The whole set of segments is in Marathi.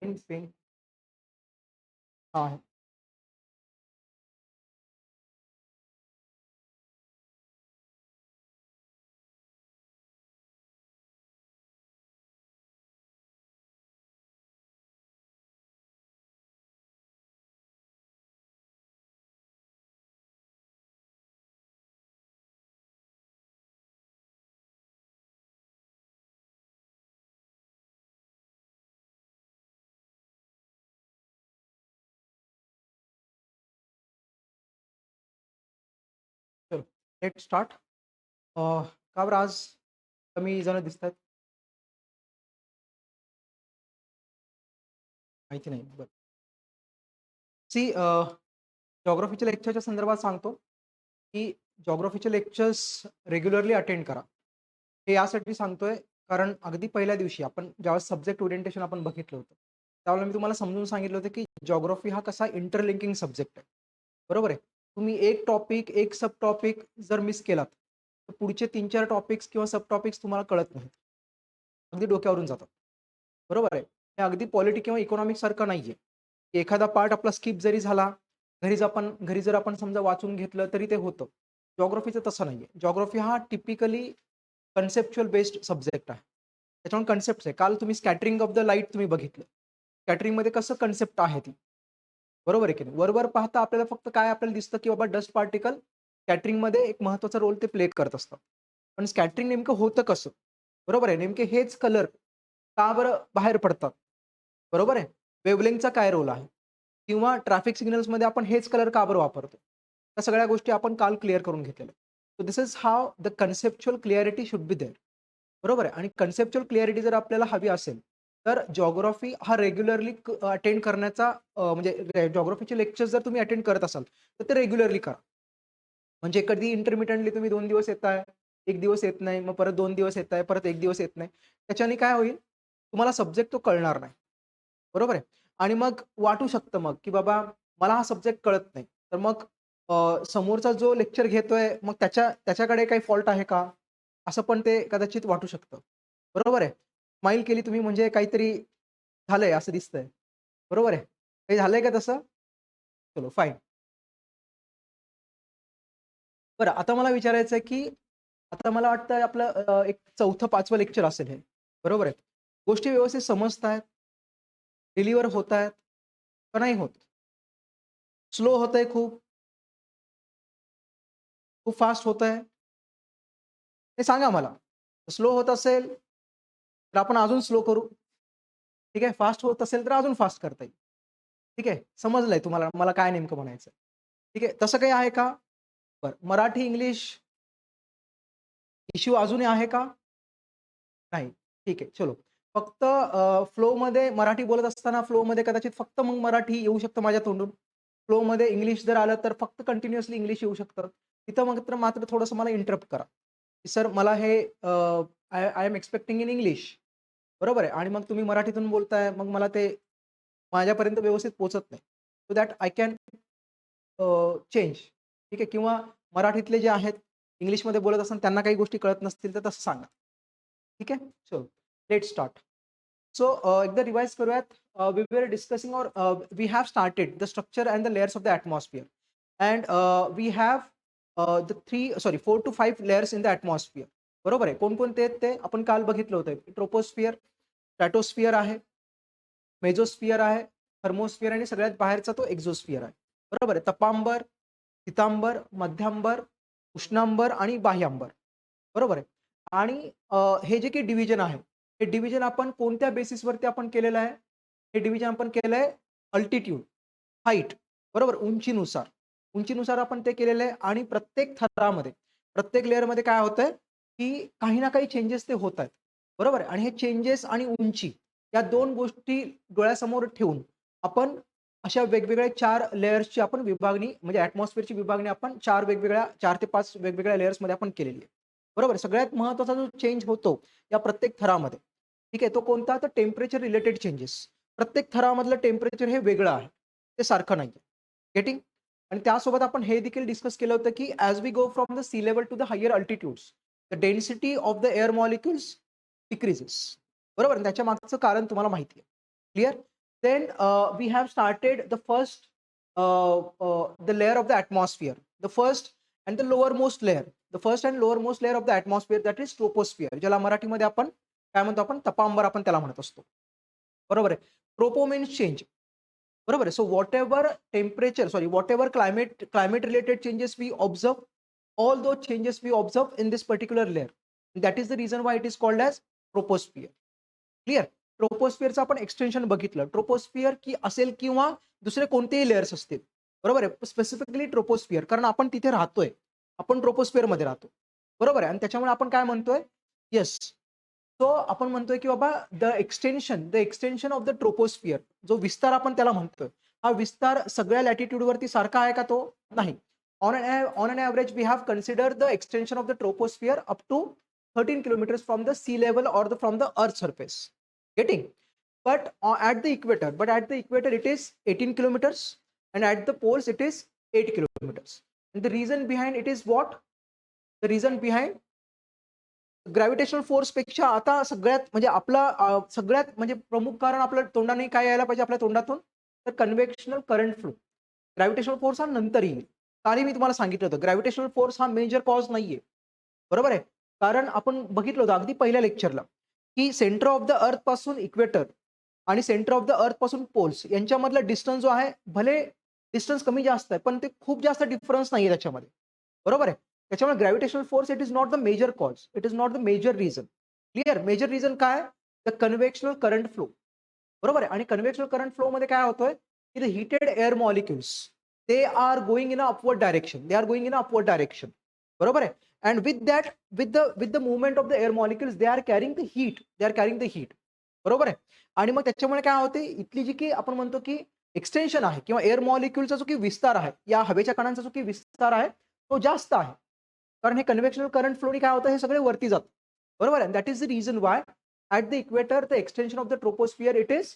पेन हाँ है. चलो लेट स्टार्ट. का बरं आज कमी जण दिसतात? माहिती नाही. बरं. सी जिओग्राफीच्या लेक्चरच्या संदर्भात सांगतो, की जिओग्राफीचे लेक्चर्स रेग्युलरली अटेंड करा. हे यासाठी सांगतोय, कारण अगदी पहिल्या दिवशी आपण ज्यावेळेस सब्जेक्ट ओरिएंटेशन आपण बघितलं होतं, त्यावेळेला मी तुम्हाला समजून सांगितलं होतं, की जिओग्राफी हा कसा इंटरलिंकिंग सब्जेक्ट आहे. बरोबर आहे. तुम्ही एक टॉपिक, एक सब टॉपिक जर मिस केलात, तर पुढचे 3-4 टॉपिक्स किंवा सब टॉपिक्स तुम्हाला कळत नाहीत. अगदी डोक्यावरून जातात. बरोबर आहे. हे अगदी पॉलिटी किंवा इकॉनॉमिक्स सारखं नाहीये. एखादा पार्ट आपला स्किप जरी झाला, घरी जर आपण समजा वाचून घेतलं तरी ते होतं. जिओग्राफीचं तसं नाहीये. जिओग्राफी हा टिपिकली कन्सेप्च्युअल बेस्ड सब्जेक्ट आहे. त्याच्यामुळे कन्सेप्ट्स आहे. काल तुम्ही स्कॅटरिंग ऑफ द लाईट तुम्ही बघितलं. स्कॅटरिंगमध्ये कसं कन्सेप्ट आहे ती. बरोबर आहे की नाही? वरवर पाहता आपल्याला फक्त काय आपल्याला दिसतं, की बाबा डस्ट पार्टिकल स्कॅटरिंगमध्ये एक महत्त्वाचा रोल ते प्ले करत असतात. पण स्कॅटरिंग नेमकं होतं कसं? बरोबर आहे. नेमके हेच कलर का बरं बाहेर पडतात? बरोबर आहे. वेव्हलेंथचा काय रोल आहे? किंवा ट्रॅफिक सिग्नल्समध्ये आपण हेच कलर का बरं वापरतो? त्या सगळ्या गोष्टी आपण काल क्लिअर करून घेतलेल्या. So this is how the conceptual clarity should be there. बरोबर आहे. आणि कन्सेप्च्युअल क्लॅरिटी जर आपल्याला हवी असेल, तर जिओग्राफी हा रेग्युलरली अटेंड करण्याचा म्हणजे जिओग्राफीचे लेक्चर्स जर तुम्ही अटेंड करत असाल, तर ते रेग्युलरली करा. म्हणजे कधी इंटरमिटेंटली तुम्ही 2 दिवस येताय, 1 दिवस येत नाही, मग परत 2 दिवस येताय, परत 1 दिवस येत नाही. त्याच्याने काय होईल, तुम्हाला सब्जेक्ट तो कळणार नाही. बरोबर आहे. आणि मग वाटू शकतं मग, की बाबा मला हा सब्जेक्ट कळत नाही. तर मग समोरचा जो लेक्चर घेतोय, मग त्याच्याकडे काही फॉल्ट आहे का? असं पण ते कदाचित वाटू शकतं. बरोबर आहे. स्माईल केली तुम्ही म्हणजे काहीतरी झालंय असं दिसतंय. बरोबर आहे. काही झालंय का तसं? चलो फाईन. बरं आता मला विचारायचं आहे, की आता मला वाटतं आपलं एक 4थं-5वं लेक्चर असेल हे. बरोबर आहे. गोष्टी व्यवस्थित समजतायत, डिलिव्हर होतायत का नाही होत? स्लो होतंय खूप, खूप फास्ट होतंय? हे सांगा मला. स्लो होत असेल, तर आपण अजून स्लो करू. ठीक आहे. फास्ट होत असेल, तर अजून फास्ट करता येईल. ठीक आहे. समजलंय तुम्हाला मला काय नेमकं म्हणायचं. ठीक आहे. तसं काही आहे का? बरं. मराठी, इंग्लिश इश्यू अजूनही आहे का? नाही. ठीक आहे. चलो. फक्त फ्लोमध्ये मराठी बोलत असताना फ्लोमध्ये कदाचित फक्त मग मराठी येऊ शकतं माझ्या तोंडून. फ्लोमध्ये इंग्लिश जर आलं तर फक्त कंटिन्युअसली इंग्लिश येऊ शकतं. तिथं मात्र थोडंसं मला इंटरप्ट करा. की सर मला हे I I am expecting in English. बरोबर आहे. आणि मग तुम्ही मराठीतून बोलताय, मग मला ते माझ्यापर्यंत व्यवस्थित पोहचत नाही. So that I can change. ठीक आहे. किंवा मराठीतले जे आहेत, इंग्लिशमध्ये बोलत असताना त्यांना काही गोष्टी कळत नसतील, तर तसं सांगा. ठीक आहे. So let's start. सो एकदा रिवाइज करूयात. वी वर डिस्कसिंग और we have started the structure and the layers of the atmosphere and we have the 4 to 5 layers in the atmosphere. बरोबर आहे. कोणकोणते आहेत ते आपण काल बघितलं होतं. ट्रोपोस्फिअर, स्ट्रॅटोस्फिअर आहे, मेझोस्फिअर आहे, थर्मोस्फिअर आणि सगळ्यात बाहेरचा तो एक्झोस्फिअर आहे. बरोबर आहे. तपांबर, पितांबर, मध्यांबर, उष्णांबर आणि बाह्यांबर. बरोबर आहे. आणि हे जे काही डिव्हिजन आहे, हे डिव्हिजन आपण कोणत्या बेसिसवरती आपण केलेलं आहे? हे डिव्हिजन आपण केलंय अल्टिट्यूड, हाईट बरोबर उंचीनुसार. उंचीनुसार आपण ते केलेलं आहे आणि प्रत्येक थरामध्ये, प्रत्येक लेयरमध्ये काय होतंय, की काही ना काही चेंजेस ते होत आहेत. बरोबर आहे. आणि हे चेंजेस आणि उंची या 2 गोष्टी डोळ्यासमोर ठेवून आपण अशा वेगवेगळ्या 4 लेयर्सची आपण विभागणी म्हणजे एटमॉस्फिअरची विभागणी आपण 4 ते 5 वेगवेगळ्या लेयर्समध्ये आपण केलेली आहे. बरोबर आहे. सगळ्यात महत्त्वाचा जो चेंज होतो या प्रत्येक थरामध्ये, ठीक आहे, तो कोणता? तर टेम्परेचर रिलेटेड चेंजेस. प्रत्येक थरामधलं टेम्परेचर हे वेगळं आहे. ते सारखं नाहीये. गेटिंग? आणि त्यासोबत आपण हे देखील डिस्कस केलं होतं की as we go from the sea level to the higher altitudes the density of the air molecules decreases. बरोबर, आणि त्याच्या मागचं कारण तुम्हाला माहिती आहे. Clear? Then we have started the first the layer of the atmosphere, the first and the lowermost layer, the first and lowermost layer of the atmosphere, that is troposphere, ज्याला मराठीमध्ये आपण काय म्हणतो, आपण तपांबर आपण त्याला म्हणत असतो. बरोबर आहे. Tropo means change. बरोबर आहे. So whatever climate related changes we observe, all those changes we observe in this particular layer, that is the reason why it is called as troposphere. Clear? ट्रोपोस्फिअरचं आपण एक्सटेन्शन बघितलं. ट्रोपोस्फिअर की असेल किंवा दुसरे कोणतेही लेयर्स असतील. बरोबर आहे. स्पेसिफिकली ट्रोपोस्फिअर, कारण आपण तिथे राहतोय. आपण ट्रोपोस्फिअरमध्ये राहतो. बरोबर आहे. आणि त्याच्यामुळे आपण काय म्हणतोय, येस, सो आपण म्हणतोय की बाबा द एक्सटेन्शन ऑफ द ट्रोपोस्फिअर, जो विस्तार आपण त्याला म्हणतोय, हा विस्तार सगळ्या लॅटिट्यूडवरती सारखा आहे का? तो नाही. On an average we have consider the extension of the troposphere up to 13 kilometers from the sea level or from the earth surface. Getting? But at the equator it is 18 kilometers, and at the poles it is 8 kilometers. And the reason behind it is what? The reason behind gravitational force पेक्षा आता सगळ्यात म्हणजे आपला सगळ्यात म्हणजे प्रमुख कारण आपल्या तोंडाने काय यायला पाहिजे आपल्या तोंडातून, तर कन्व्हेक्शनल करंट फ्लो. ग्रॅव्हिटेशनल फोर्स हा नंतर येईल. कालही मी तुम्हाला सांगितलं होतं ग्रॅव्हिटेशनल फोर्स हा मेजर कॉज नाहीये. बरोबर आहे. कारण आपण बघितलं होतं अगदी पहिल्या लेक्चरला की सेंटर ऑफ द अर्थ पासून इक्वेटर आणि सेंटर ऑफ द अर्थ पासून पोल्स यांच्यामधला डिस्टन्स जो आहे, भले डिस्टन्स कमी जास्त आहे पण ते खूप जास्त डिफरन्स नाहीये त्याच्यामध्ये. बरोबर आहे. त्याच्यामुळे gravitational force it is not the major cause, it is not the major reason. Clear? Major reason काय? The convectional current flow. बरोबर आहे. आणि कन्व्हेक्शनल करंट फ्लो मध्ये काय होतोय की the heated air molecules they are going in a upward direction, बरोबर आहे. And with the movement of the air molecules they are carrying the heat, बरोबर आहे. आणि मग त्याच्यामुळे काय होते, इथली जी की आपण म्हणतो की एक्सटेन्शन आहे किंवा एअर मॉलिक्युलचा जो की विस्तार आहे, या हवेच्या कणांचा जो की विस्तार आहे तो जास्त आहे. कारण हे कन्व्हेक्शनल करंट फ्लोनी काय होतं, हे सगळे वरती जातं. बरोबर आहे. That is the reason why at the equator the extension of the troposphere it is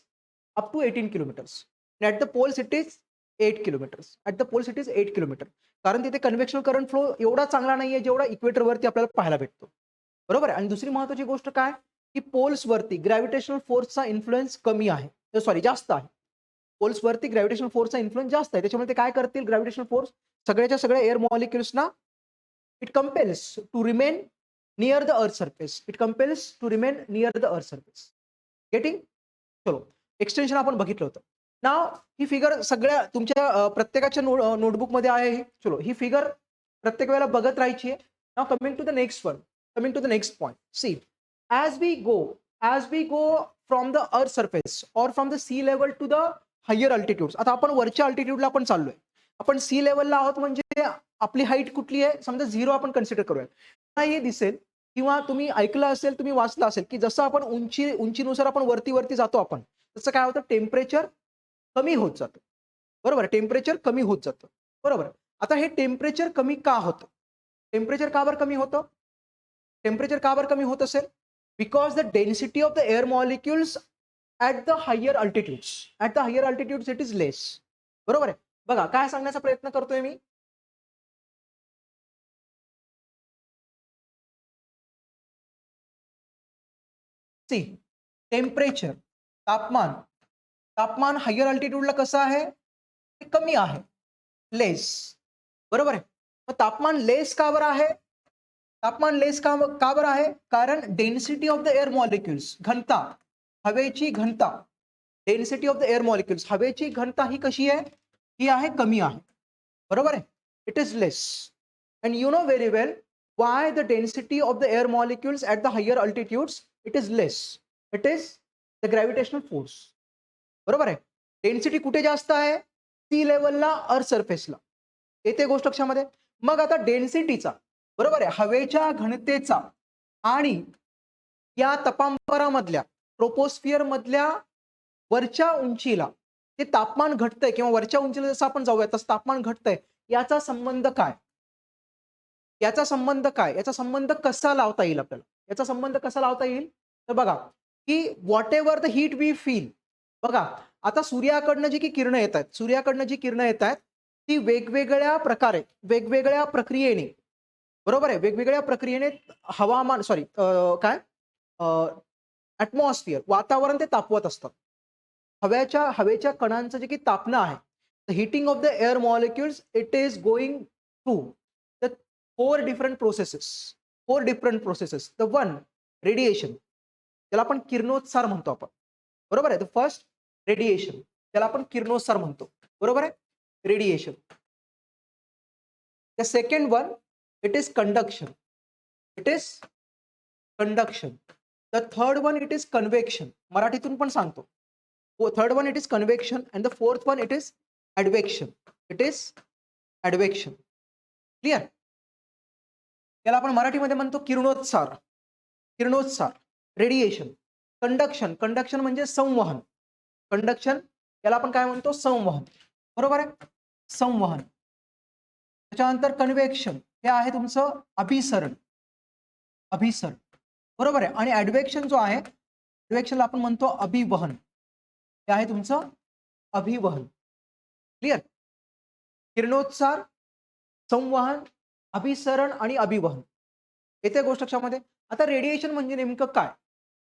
up to 18 kilometres. At the poles it is 8 kilometre. कारण तिथे कन्व्हेक्शनल करंट फ्लो एवढा चांगला नाहीये जेवढा इक्वेटरवरती आपल्याला पाहायला भेटतो. बरोबर आहे. आणि दुसरी महत्त्वाची गोष्ट काय, की पोल्सवरती ग्रॅव्हिटेशनल फोर्सचा इन्फ्लुएन्स कमी आहे, जास्त आहे. पोल्सवरती ग्रॅव्हिटेशनल फोर्सचा इन्फ्लुएन्स जास्त आहे. त्याच्यामुळे ते काय करतील, ग्रॅव्हिटेशनल फोर्स सगळ्याच्या सगळ्या एअर मॉलिक्युल्सना it compels to remain near the earth surface. Getting? चलो, एक्सटेन्शन आपण बघितलं होतं. नाव ही फिगर सगळ्या तुमच्या प्रत्येकाच्या नोटबुकमध्ये आहे. चलो, ही फिगर प्रत्येक वेळेला बघत राहायची आहे. Now coming to the next point. See, as we go from the earth surface और from the sea level to the higher altitudes. आता आपण वरच्या अल्टिट्यूडला आपण चाललोय. आपण सी लेवलला आहोत म्हणजे आपली हाईट कुठली आहे, समजा 0 आपण कन्सिडर करूया. हे दिसेल किंवा तुम्ही ऐकलं असेल, तुम्ही वाचलं असेल की जसं आपण उंचीनुसार आपण वरती जातो आपण, तसं काय होतं, टेम्परेचर कमी होत जातं. बरोबर, टेम्परेचर कमी होत जातं. बरोबर. आता हे टेम्परेचर कमी का होतं? टेम्परेचर का बरं कमी होत असेल? Because the density of the air molecules at the higher altitudes it is less. बरोबर आहे. बघा काय सांगण्याचा प्रयत्न करतोय मी. सी, टेम्परेचर, तापमान हायर अल्टिट्यूडला कसं आहे, ते कमी आहे, लेस. बरोबर आहे. मग तापमान लेस का बरं आहे? कारण density of the air molecules, हवेची घनता, density of the air molecules, हवेची घनता ही कशी आहे, ही आहे, कमी आहे. बरोबर आहे. It is less. And you know very well why the density of the air molecules at the higher altitudes it is less. It is the gravitational force. बरोबर आहे. डेन्सिटी कुठे जास्त आहे, सी लेवलला, अर्थ सरफेसला. येते गोष्ट लक्षामध्ये. मग आता डेन्सिटीचा, बरोबर आहे, हवेच्या घनतेचा आणि या तपांबरामधल्या ट्रोपोस्फिअर मधल्या वरच्या उंचीला ते तापमान घटतंय किंवा वरच्या उंचीला जसं आपण जाऊया तसं तापमान घटतंय, याचा संबंध काय? याचा संबंध कसा लावता येईल आपल्याला? तर बघा की whatever the heat we feel. बघा आता सूर्याकडनं जी किरणं येत आहेत ती वेगवेगळ्या प्रकारे, वेगवेगळ्या प्रक्रियेने, बरोबर आहे, वेगवेगळ्या प्रक्रियेने हवामान सॉरी काय ॲटमॉस्फिअर वातावरण ते तापवत असतात. हवेच्या कणांचं जे काही तापणं आहे, the heating of the air molecules it is going through the 4 different processes. 4 different processes. The one radiation, त्याला आपण किरणोत्सार म्हणतो आपण. बरोबर आहे. द फर्स्ट रेडिएशन, त्याला आपण किरणोत्सार म्हणतो. बरोबर आहे? Radiation. The second one it is conduction. It is conduction. The third one it is convection. मराठीतून पण सांगतो. Third one it is convection and the fourth one it is advection. It is advection. Clear? याला आपण मराठीमध्ये म्हणतो किरणोत्सार. किरणोत्सार, रेडिएशन. कंडक्शन, कंडक्शन म्हणजे संवहन. कंडक्शन याला आपण काय म्हणतो? संवहन. बरोबर आहे? संवहन. त्याच्यानंतर कन्व्हेक्शन हे आहे तुमचं अभिसरण. अभिसरण. बरोबर आहे. आणि ॲडव्हेक्शन जो आहे, ॲडव्हेक्शनला आपण म्हणतो अभिवहन. हे आहे तुमचं अभिवहन. क्लिअर? किरणोत्सार, संवहन, अभिसरण आणि अभिवहन. येते गोष्ट लक्षामध्ये. आता रेडिएशन म्हणजे नेमकं काय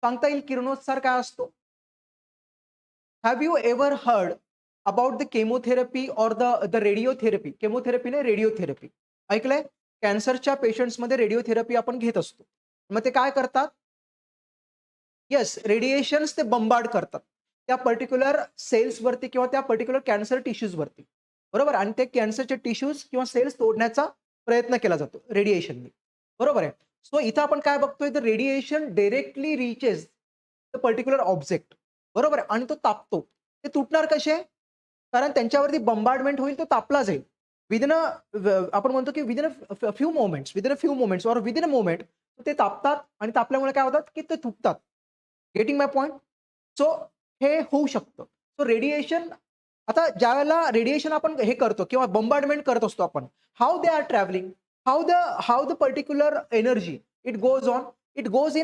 सांगता येईल? किरणोत्सार काय असतो? Have you ever heard about the chemotherapy or the radiotherapy? Chemotherapy नाही, रेडिओथेरपी ऐकलंय? कॅन्सरच्या पेशंट्समध्ये रेडिओथेरपी आपण घेत असतो. मग ते काय करतात? येस, रेडिएशन्स ते बंबार्ड करतात त्या पर्टिक्युलर सेल्सवरती किंवा त्या पर्टिक्युलर कॅन्सर टिश्यूजवरती. बरोबर? आणि ते कॅन्सरचे टिश्यूज किंवा सेल्स तोडण्याचा प्रयत्न केला जातो रेडिएशनने. बरोबर आहे? सो इथं आपण काय बघतोय? The radiation directly reaches the particular object. बरोबर आहे? आणि तो तापतो. ते तुटणार कसे? कारण त्यांच्यावरती बंबार्डमेंट होईल, तो तापला जाईल. विदिन आपण म्हणतो की within few moments or within a moment ते तापतात आणि तापल्यामुळे काय होतात की ते तुटतात. गेटिंग माय पॉइंट? सो हे होऊ शकतं. सो रेडिएशन, आता ज्यावेळेला रेडिएशन आपण हे करतो किंवा बंबार्डमेंट करत असतो आपण, how they are travelling, how the particular energy it goes on, it goes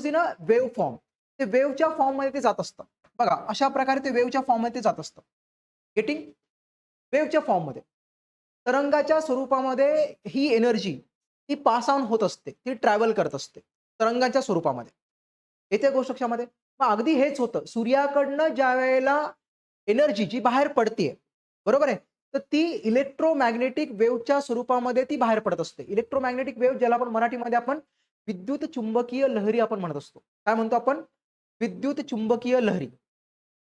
in a wave form. ते वेव्हच्या फॉर्ममध्ये ते जात असतं. बघा अशा प्रकारे ते वेव्हच्या फॉर्ममध्ये जात असतं. गेटिंग? वेव्हच्या फॉर्ममध्ये तरंगाच्या स्वरूपामध्ये ही एनर्जी ती पास ऑन होत असते, ती ट्रॅव्हल करत असते तरंगाच्या स्वरूपामध्ये. येते गोष्ट लक्षामध्ये. मग अगदी हेच होतं सूर्याकडनं ज्या वेळेला एनर्जी जी बाहेर पडते, बरोबर आहे, तर ती इलेक्ट्रोमॅग्नेटिक वेव्हच्या स्वरूपामध्ये ती बाहेर पडत असते. इलेक्ट्रोमॅग्नेटिक वेव्ह ज्याला आपण मराठीमध्ये आपण विद्युत चुंबकीय लहरी आपण म्हणत असतो. काय म्हणतो आपण? विद्युत चुंबकीय लहरी.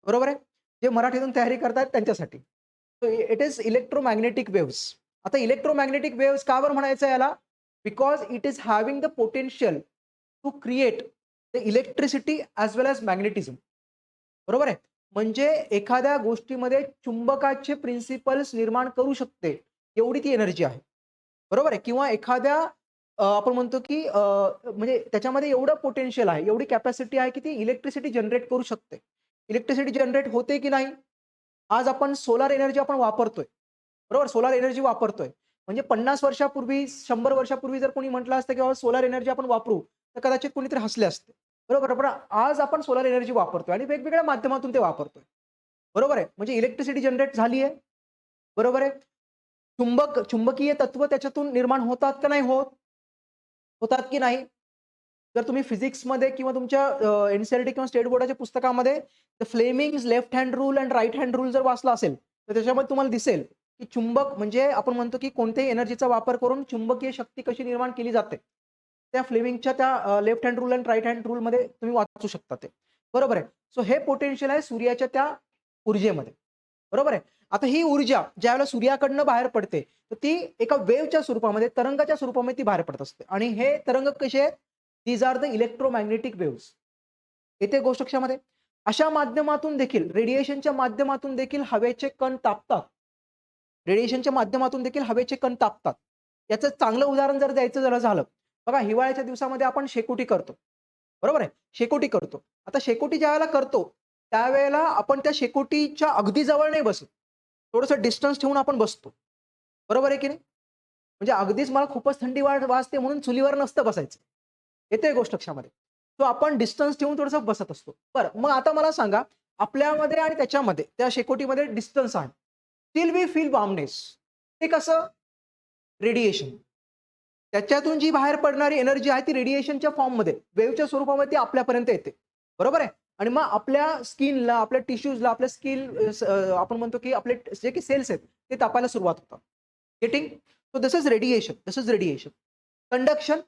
बरोबर आहे? जे मराठीतून तयारी करतात त्यांच्यासाठी. So it is electromagnetic waves. आता इलेक्ट्रोमॅग्नेटिक वेव्हज का बरं म्हणायचं याला? Because it is having the potential to create the electricity as well as magnetism. बरोबर आहे? म्हणजे एखाद्या गोष्टीमध्ये चुंबकाचे प्रिन्सिपल्स निर्माण करू शकते, एवढी ती एनर्जी आहे. बरोबर आहे? किंवा एखाद्या आपण म्हणतो की म्हणजे त्याच्यामध्ये एवढं पोटेन्शियल आहे, एवढी कॅपॅसिटी आहे की ती इलेक्ट्रिसिटी जनरेट करू शकते. इलेक्ट्रिसिटी जनरेट होते की नाही? आज आपण सोलार एनर्जी आपण वापरतोय. बरोबर? सोलार एनर्जी वापरतोय. म्हणजे 50 वर्षापूर्वी, 100 वर्षापूर्वी जर कोणी म्हटलं असतं की बाबा सोलार एनर्जी आपण वापरू, तर कदाचित कोणीतरी हसले असते. बरोबर? पण आज आपण सोलार एनर्जी वापरतोय आणि वेगवेगळ्या माध्यमातून ते वापरतोय. बरोबर आहे? म्हणजे इलेक्ट्रिसिटी जनरेट झाली आहे. बरोबर आहे? चुंबकीय तत्व त्याच्यातून निर्माण होतात का नाही होत? होतात की नाही? जर तुम्ही फिजिक्समध्ये किंवा तुमच्या एन-सी-आर-टी किंवा स्टेट बोर्डाच्या पुस्तकामध्ये the Fleming's left hand rule and right hand rule जर वाचला असेल, तर त्याच्यामध्ये तुम्हाला दिसेल की चुंबक म्हणजे आपण म्हणतो की कोणत्याही एनर्जीचा वापर करून चुंबकीय शक्ती कशी निर्माण केली जाते. त्या फ्लेमिंगच्या त्या left hand rule and right hand रूलमध्ये तुम्ही वाचू शकता ते. बरोबर आहे. सो हे पोटेन्शियल आहे सूर्याच्या त्या ऊर्जेमध्ये. बरोबर आहे. आता ही ऊर्जा ज्यावेळेला सूर्याकडनं बाहेर पडते, तर ती एका वेव्हच्या स्वरूपामध्ये, तरंगाच्या स्वरूपामध्ये ती बाहेर पडत असते. आणि हे तरंग कसे आहेत? These are the electromagnetic waves. येते गोष्ट लक्षामध्ये. अशा माध्यमातून देखील, रेडिएशनच्या माध्यमातून देखील हवेचे कण तापतात. रेडिएशनच्या माध्यमातून देखील हवेचे कण तापतात. याचं चांगलं उदाहरण जर द्यायचं झालं, बघा हिवाळ्याच्या दिवसामध्ये आपण शेकोटी करतो. बरोबर आहे? शेकोटी करतो. आता शेकोटी ज्यावेळेला करतो, त्यावेळेला आपण त्या शेकोटीच्या अगदी जवळ नाही बसत. थोडंसं डिस्टन्स ठेवून आपण बसतो. बरोबर आहे की नाही? म्हणजे अगदीच मला खूपच थंडी वाजते म्हणून चुलीवर नसतं बसायचं. येते गोष्ट लक्षामध्ये. तो आपण डिस्टन्स ठेवून थोडंसं बसत असतो. बरं, मग आता मला सांगा, आपल्यामध्ये आणि त्याच्यामध्ये, त्या शेकोटीमध्ये डिस्टन्स आहे. Still we feel warmness. ते कसं? रेडिएशन. त्याच्यातून जी बाहेर पडणारी एनर्जी आहे ती रेडिएशनच्या फॉर्ममध्ये, वेव्हच्या स्वरूपामध्ये ती आपल्यापर्यंत येते. बरोबर आहे? आणि मग आपल्या स्किनला, आपल्या टिश्यूजला, आपल्या आपण म्हणतो की आपले जे काही सेल्स आहेत ते तापायला सुरुवात होतात. Getting? So this is radiation. This is radiation. Conduction.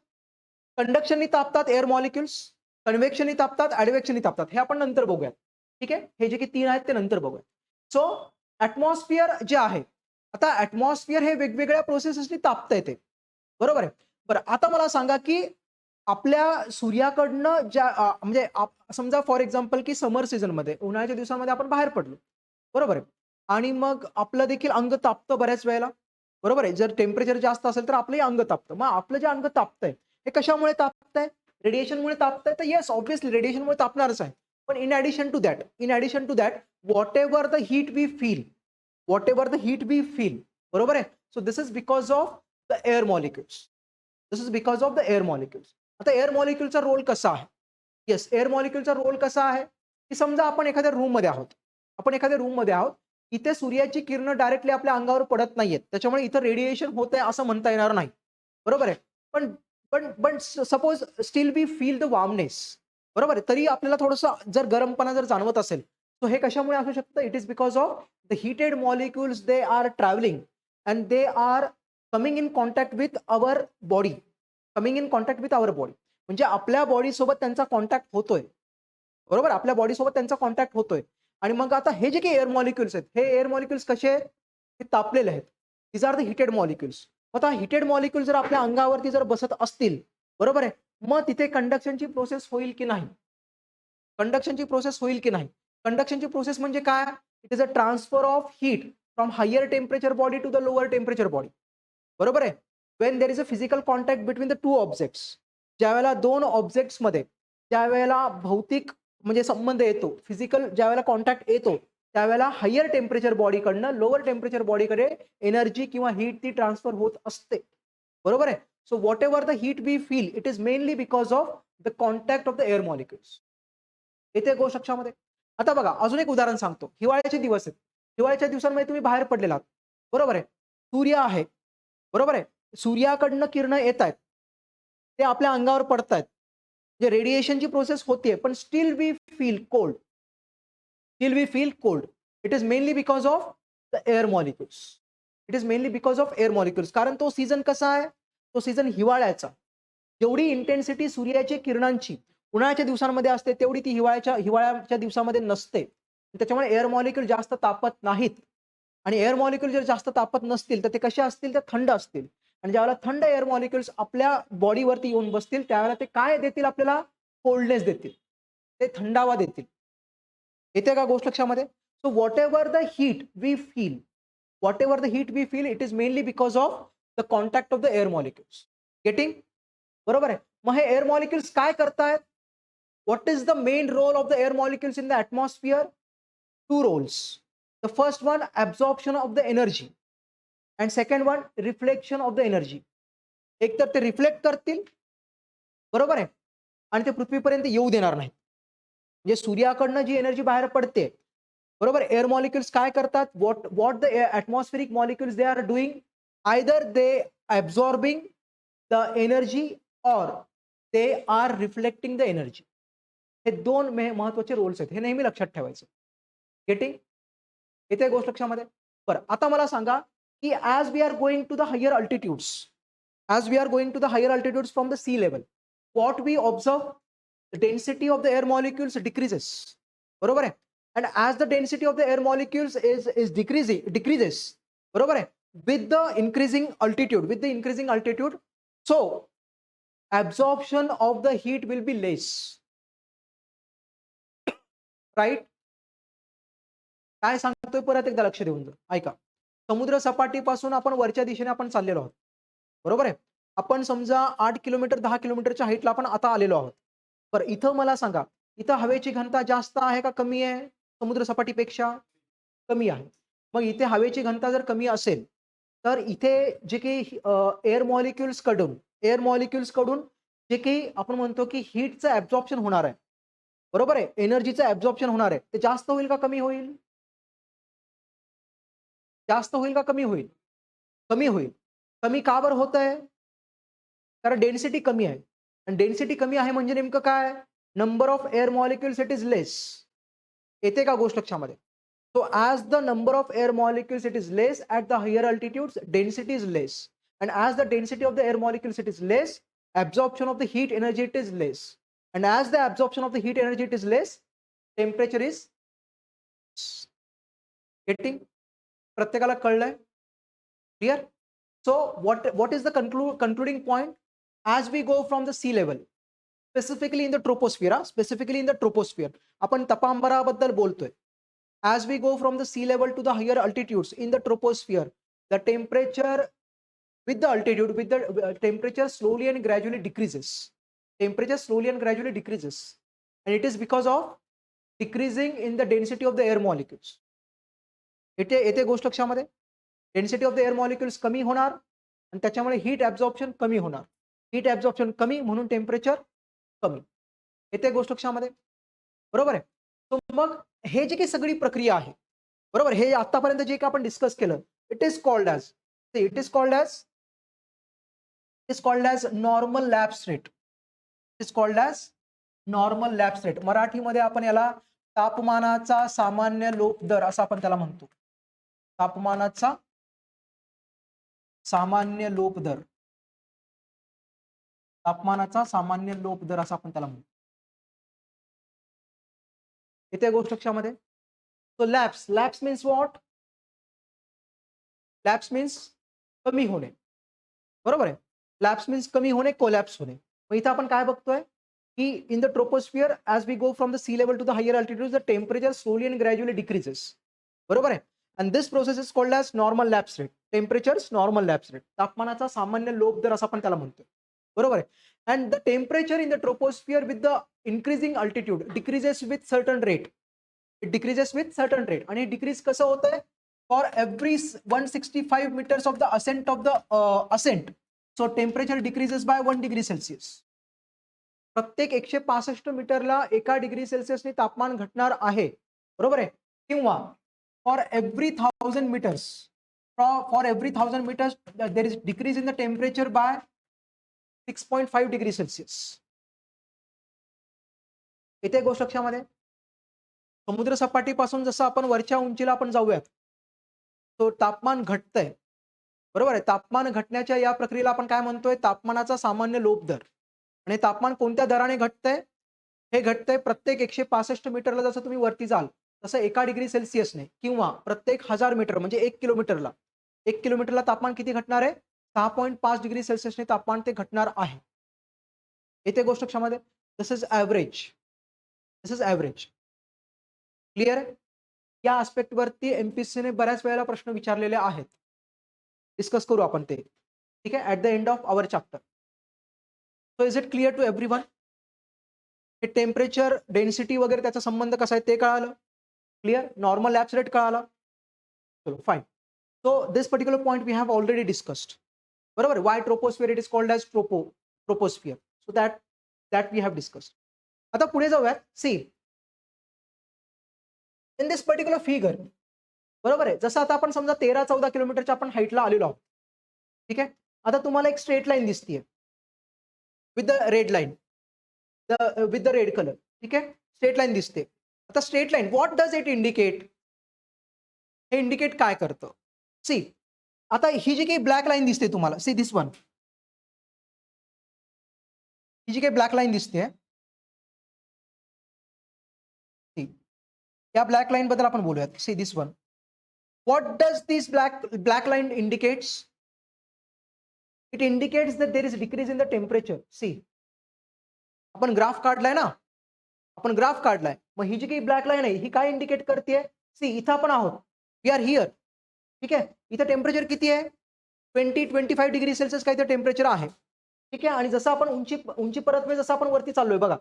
कंडक्शननी तापतात एअर मॉलिक्युल्स. कन्व्हेक्शननी तापतात, ॲडव्हेक्शननी तापतात. हे आपण नंतर बघूयात. ठीक आहे? हे जे काही 3 आहेत ते नंतर बघूयात. सो एटमॉस्फिअर जे आहे, आता एटमॉस्फिअर हे वेगवेगळ्या प्रोसेसेसनी तापतं येते. बरोबर आहे? बरं आता मला सांगा, की आपल्या सूर्याकडनं म्हणजे समजा फॉर एक्झाम्पल, की समर सीझनमध्ये उन्हाळ्याच्या दिवसांमध्ये आपण बाहेर पडलो. बरोबर आहे? आणि मग आपलं देखील अंग तापतं बऱ्याच वेळेला. बरोबर आहे? जर टेम्परेचर जास्त असेल तर आपलंही अंग तापतं. मग आपलं जे अंग तापतंय हे कशामुळे तापतंय? रेडिएशनमुळे तापतंय? तर येस ऑब्व्हियसली रेडिएशनमुळे तापणारच आहे. पण in addition to that whatever the heat we feel, whatever the heat we feel, बरोबर आहे? So this is because of the air molecules. This is because of the air molecules. आता एअर मॉलिक्युलचा रोल कसा आहे? येस, एअर मॉलिक्युलचा रोल कसा आहे? की समजा आपण एखाद्या रूममध्ये आहोत. आपण एखाद्या रूममध्ये आहोत. इथे सूर्याची किरणं डायरेक्टली आपल्या अंगावर पडत नाहीयेत. त्याच्यामुळे इथं रेडिएशन होतंय असं म्हणता येणार नाही. बरोबर आहे? पण पण पण suppose still we feel the warmness. बरोबर आहे? तरी आपल्याला थोडंसं जर गरमपणा जर जाणवत असेल, तर हे कशामुळे असू शकतं? It is because of the heated molecules they R travelling and they R coming in contact with our body. Coming in contact with our body. म्हणजे आपल्या बॉडी सोबत त्यांचा कॉन्टॅक्ट होतोय. बरोबर? आपल्या बॉडी सोबत त्यांचा कॉन्टॅक्ट होतोय. आणि मग आता हे जे काही एअर मॉलिक्युल्स आहेत, हे एअर मॉलिक्युल्स कसे आहेत? ते तापलेले आहेत. These are the heated molecules. आता हीटेड मॉलिक्युल जर आपल्या अंगावरती जर बसत असतील, बरोबर आहे? मग तिथे कंडक्शनची प्रोसेस होईल की नाही? कंडक्शनची प्रोसेस होईल की नाही? कंडक्शनची प्रोसेस म्हणजे काय? It is a transfer of heat from higher temperature body to the lower temperature body. बरोबर आहे? When there is a physical contact between the 2 objects. ज्यावेळेला 2 ऑब्जेक्ट्समध्ये ज्यावेळेला भौतिक म्हणजे संबंध येतो, फिजिकल ज्यावेळेला कॉन्टॅक्ट येतो, त्यावेळेला हायर टेम्परेचर बॉडीकडनं लोअर टेम्परेचर बॉडीकडे एनर्जी किंवा हीट ती ट्रान्सफर होत असते. बरोबर आहे? So whatever the heat we feel it is mainly because of the contact of the air molecules. येते गोष्ट लक्षामध्ये? आता बघा अजून एक उदाहरण सांगतो. हिवाळ्याचे दिवस आहेत. हिवाळ्याच्या दिवसांमध्ये तुम्ही बाहेर पडलेला आहात. बरोबर आहे? सूर्य आहे. बरोबर आहे? सूर्याकडनं किरणं येतायत. ते आपल्या अंगावर पडतायत. जे रेडिएशनची प्रोसेस होतीये, पण still we feel cold. Still we feel cold. It is mainly because of the air molecules. It is mainly because of air molecules. कारण तो सीझन कसा आहे? तो सीझन हिवाळ्याचा. जेवढी इंटेन्सिटी सूर्याच्या किरणांची उन्हाळ्याच्या दिवसांमध्ये असते, तेवढी ती हिवाळ्याच्या दिवसामध्ये नसते. त्याच्यामुळे एअर मॉलिक्यूल जास्त तापत नाहीत. आणि एअर मॉलिक्यूल जर जास्त तापत नसतील, तर ते कसे असतील? तर थंड असतील. आणि ज्यावेळेला थंड एअर मॉलिक्युल्स आपल्या बॉडीवरती येऊन बसतील, त्यावेळेला ते काय देतील आपल्याला? कोल्डनेस देतील. ते थंडावा देतील. येते का गोष्ट लक्षामध्ये? So whatever the heat we feel, whatever the heat we feel it is mainly because of the contact of the air molecules. Getting? बरोबर आहे? मग हे एअर मॉलिक्युल्स काय करतायत? What is the main role of the air molecules in the atmosphere? 2 roles. The first one absorption of the energy and second one reflection of the energy. एक तर ते रिफ्लेक्ट करतील, बरोबर आहे? आणि ते पृथ्वीपर्यंत येऊ देणार नाहीत. म्हणजे सूर्याकडनं जी एनर्जी बाहेर पडते, बरोबर? एअर मॉलिक्युल्स काय करतात? What what the atmospheric molecules they R doing, either they absorbing the energy or they are reflecting the energy. हे 2 महत्त्वाचे रोल्स आहेत. हे नेहमी लक्षात ठेवायचं. गेटिंग? येते गोष्ट लक्षामध्ये? बरं आता मला सांगा, की as we are going to the higher altitudes, as we are going to the higher altitudes from the sea level, what we observe? The density of the air molecules decreases. बरोबर आहे? And as the density of the air molecules is decreases. बरोबर आहे? With the increasing altitude, so absorption of the heat will be less. Right? काय सांगतोय परत एकदा लक्ष देऊन जा. ऐका. समुद्र सपाटीपासून आपण वरच्या दिशेने आपण चाललेलो आहोत. बरोबर आहे? आपण समजा 8 किलोमीटर 10 किलोमीटरच्या हाईटला आपण आता आलेलो आहोत. बरं इथं मला सांगा, इथं हवेची घनता जास्त आहे का कमी आहे? समुद्र सपाटीपेक्षा कमी आहे. मग इथे हवेची घनता जर कमी असेल, तर इथे जे काही एअर मॉलिक्युल्सकडून जे काही आपण म्हणतो की हीटचं ॲब्झॉर्प्शन होणार आहे. बरोबर आहे? एनर्जीचं ॲब्झॉर्प्शन होणार आहे. ते जास्त होईल का कमी होईल? जास्त होईल का कमी होईल? कमी होईल. कमी का बरं होतंय? कारण डेन्सिटी कमी आहे. आणि डेन्सिटी कमी आहे म्हणजे नेमकं काय? Number of air molecules it is less. येते का गोष्ट लक्षामध्ये? So as the number of air molecules it is less at the higher altitudes, density is less. And as the density of the air molecules it is less, absorption of the heat energy it is less. And as the absorption of the heat energy it is less, temperature is getting. प्रत्येकाला कळलंय? Clear? So what is the concluding point? As we go from the sea level, specifically in the troposphere, specifically in the troposphere, आपण तपांबराबद्दल बोलतोय. As we go from the sea level to the higher altitudes in the troposphere, the temperature with the altitude, with the temperature slowly and gradually decreases. Temperature slowly and gradually decreases. And it is because of decreasing in the density of the air molecules. येते गोष्ट लक्षामध्ये, density of the air molecules कमी होणार आणि त्याच्यामुळे हीट ॲब्झॉर्प्शन कमी होणार. हीट ॲब्झॉर्प्शन कमी म्हणून टेम्परेचर कमी. येते गोष्ट लक्षामध्ये, बरोबर आहे. तो मग हे जे काही सगळी प्रक्रिया आहे, बरोबर, हे आतापर्यंत जे काही आपण डिस्कस केलं, it is called as normal labs rate. It is called as normal labs rate. मराठीमध्ये आपण याला तापमानाचा सामान्य लोप दर असं आपण त्याला म्हणतो. तापमानाचा सामान्य लोप दर. तापमानाचा सामान्य लोप दर असं आपण त्याला म्हणतो. येते गोष्ट लक्षामध्ये. So lapse means what? Lapse means कमी होणे, बरोबर आहे. लॅप्स मीन्स कमी होणे, कोलॅप्स होणे. मग इथं आपण काय बघतोय की in the troposphere as we go from the sea level to the higher altitude the temperature slowly and gradually decreases, बरोबर आहे. And this process is called as normal lapse rate. Temperatures normal lapse rate, तापमानाचा सामान्य लोप दर असं आपण त्याला म्हणतो, बरोबर आहे. And the temperature in the troposphere with the increasing altitude decreases with certain rate. It decreases with certain rate. आणि डिक्रीज कसं होतंय? For every 165 meters of the ascent of the ascent, so temperature decreases by 1 degree Celsius. प्रत्येक 165 मीटरला 1 डिग्री सेल्सिअसने तापमान घटणार आहे, बरोबर आहे. किंवा for every 1000 meters, for every 1000 meters there is decrease in the temperature by 6.5 degree Celsius. येते गोष्ट लक्षामध्ये. समुद्र सपाटीपासून जसं आपण वरच्या उंचीला आपण जाऊयात, तो तापमान घटतंय, बरोबर आहे. तापमान घटण्याच्या या प्रक्रियेला आपण काय म्हणतोय? तापमानाचा सामान्य लोप दर. आणि तापमान कोणत्या दराने घटतंय? हे घटतंय प्रत्येक 165 मीटरला जसं तुम्ही वरती जाल तसं 1 डिग्री सेल्सिअसने, किंवा प्रत्येक 1000 मीटर म्हणजे 1 किलोमीटरला, 1 किलोमीटरला तापमान किती घटणार आहे? 6.5 डिग्री सेल्सिअसने तापमान ते घटणार आहे. येते गोष्ट लक्षामध्ये. This is average. This is average. Clear आहे? या आस्पेक्ट वरती एमपीसीने बऱ्याच वेळेला प्रश्न विचारलेले आहेत. डिस्कस करू आपण ते, ठीक आहे, at the end of our chapter. So is it clear to everyone? हे टेम्परेचर, डेन्सिटी वगैरे त्याचा संबंध कसा आहे ते कळालं. क्लिअर? नॉर्मल लॅप्स रेट कळाला. चलो fine. So this particular point we have already discussed, बरोबर. Why troposphere it is called as troposphere. So that we have discussed. आता पुढे जाऊयात. See in this particular figure, बरोबर आहे. जसं आता आपण समजा 13-14 किलोमीटरच्या आपण हाईटला आलेलो आहोत, ठीक आहे. आता तुम्हाला एक स्ट्रेट लाईन दिसतीये with the red line, with the red colour, ठीक आहे. स्ट्रेट लाईन दिसते. आता straight line what does it indicate? हे इंडिकेट काय करतं? सी आता ही जी काही ब्लॅक लाईन दिसते तुम्हाला, सी दिस वन, ही जी काही ब्लॅक लाईन दिसते, या ब्लॅक लाईन बद्दल आपण बोलूयात. See this one. What does this black line indicates? It indicates that there is a decrease in the temperature. See, आपण ग्राफ काढलाय ना, आपण ग्राफ काढलाय. मग ही जी काही ब्लॅक लाईन आहे ही काय इंडिकेट करते? सी इथं आपण आहोत, वी आर हिअर, ठीक आहे. इथं टेम्परेचर किती आहे? 20-25 डिग्री सेल्सिअस काही टेम्परेचर आहे, ठीक आहे. आणि जसं आपण उंची परत जसं आपण वरती चाललोय बघा,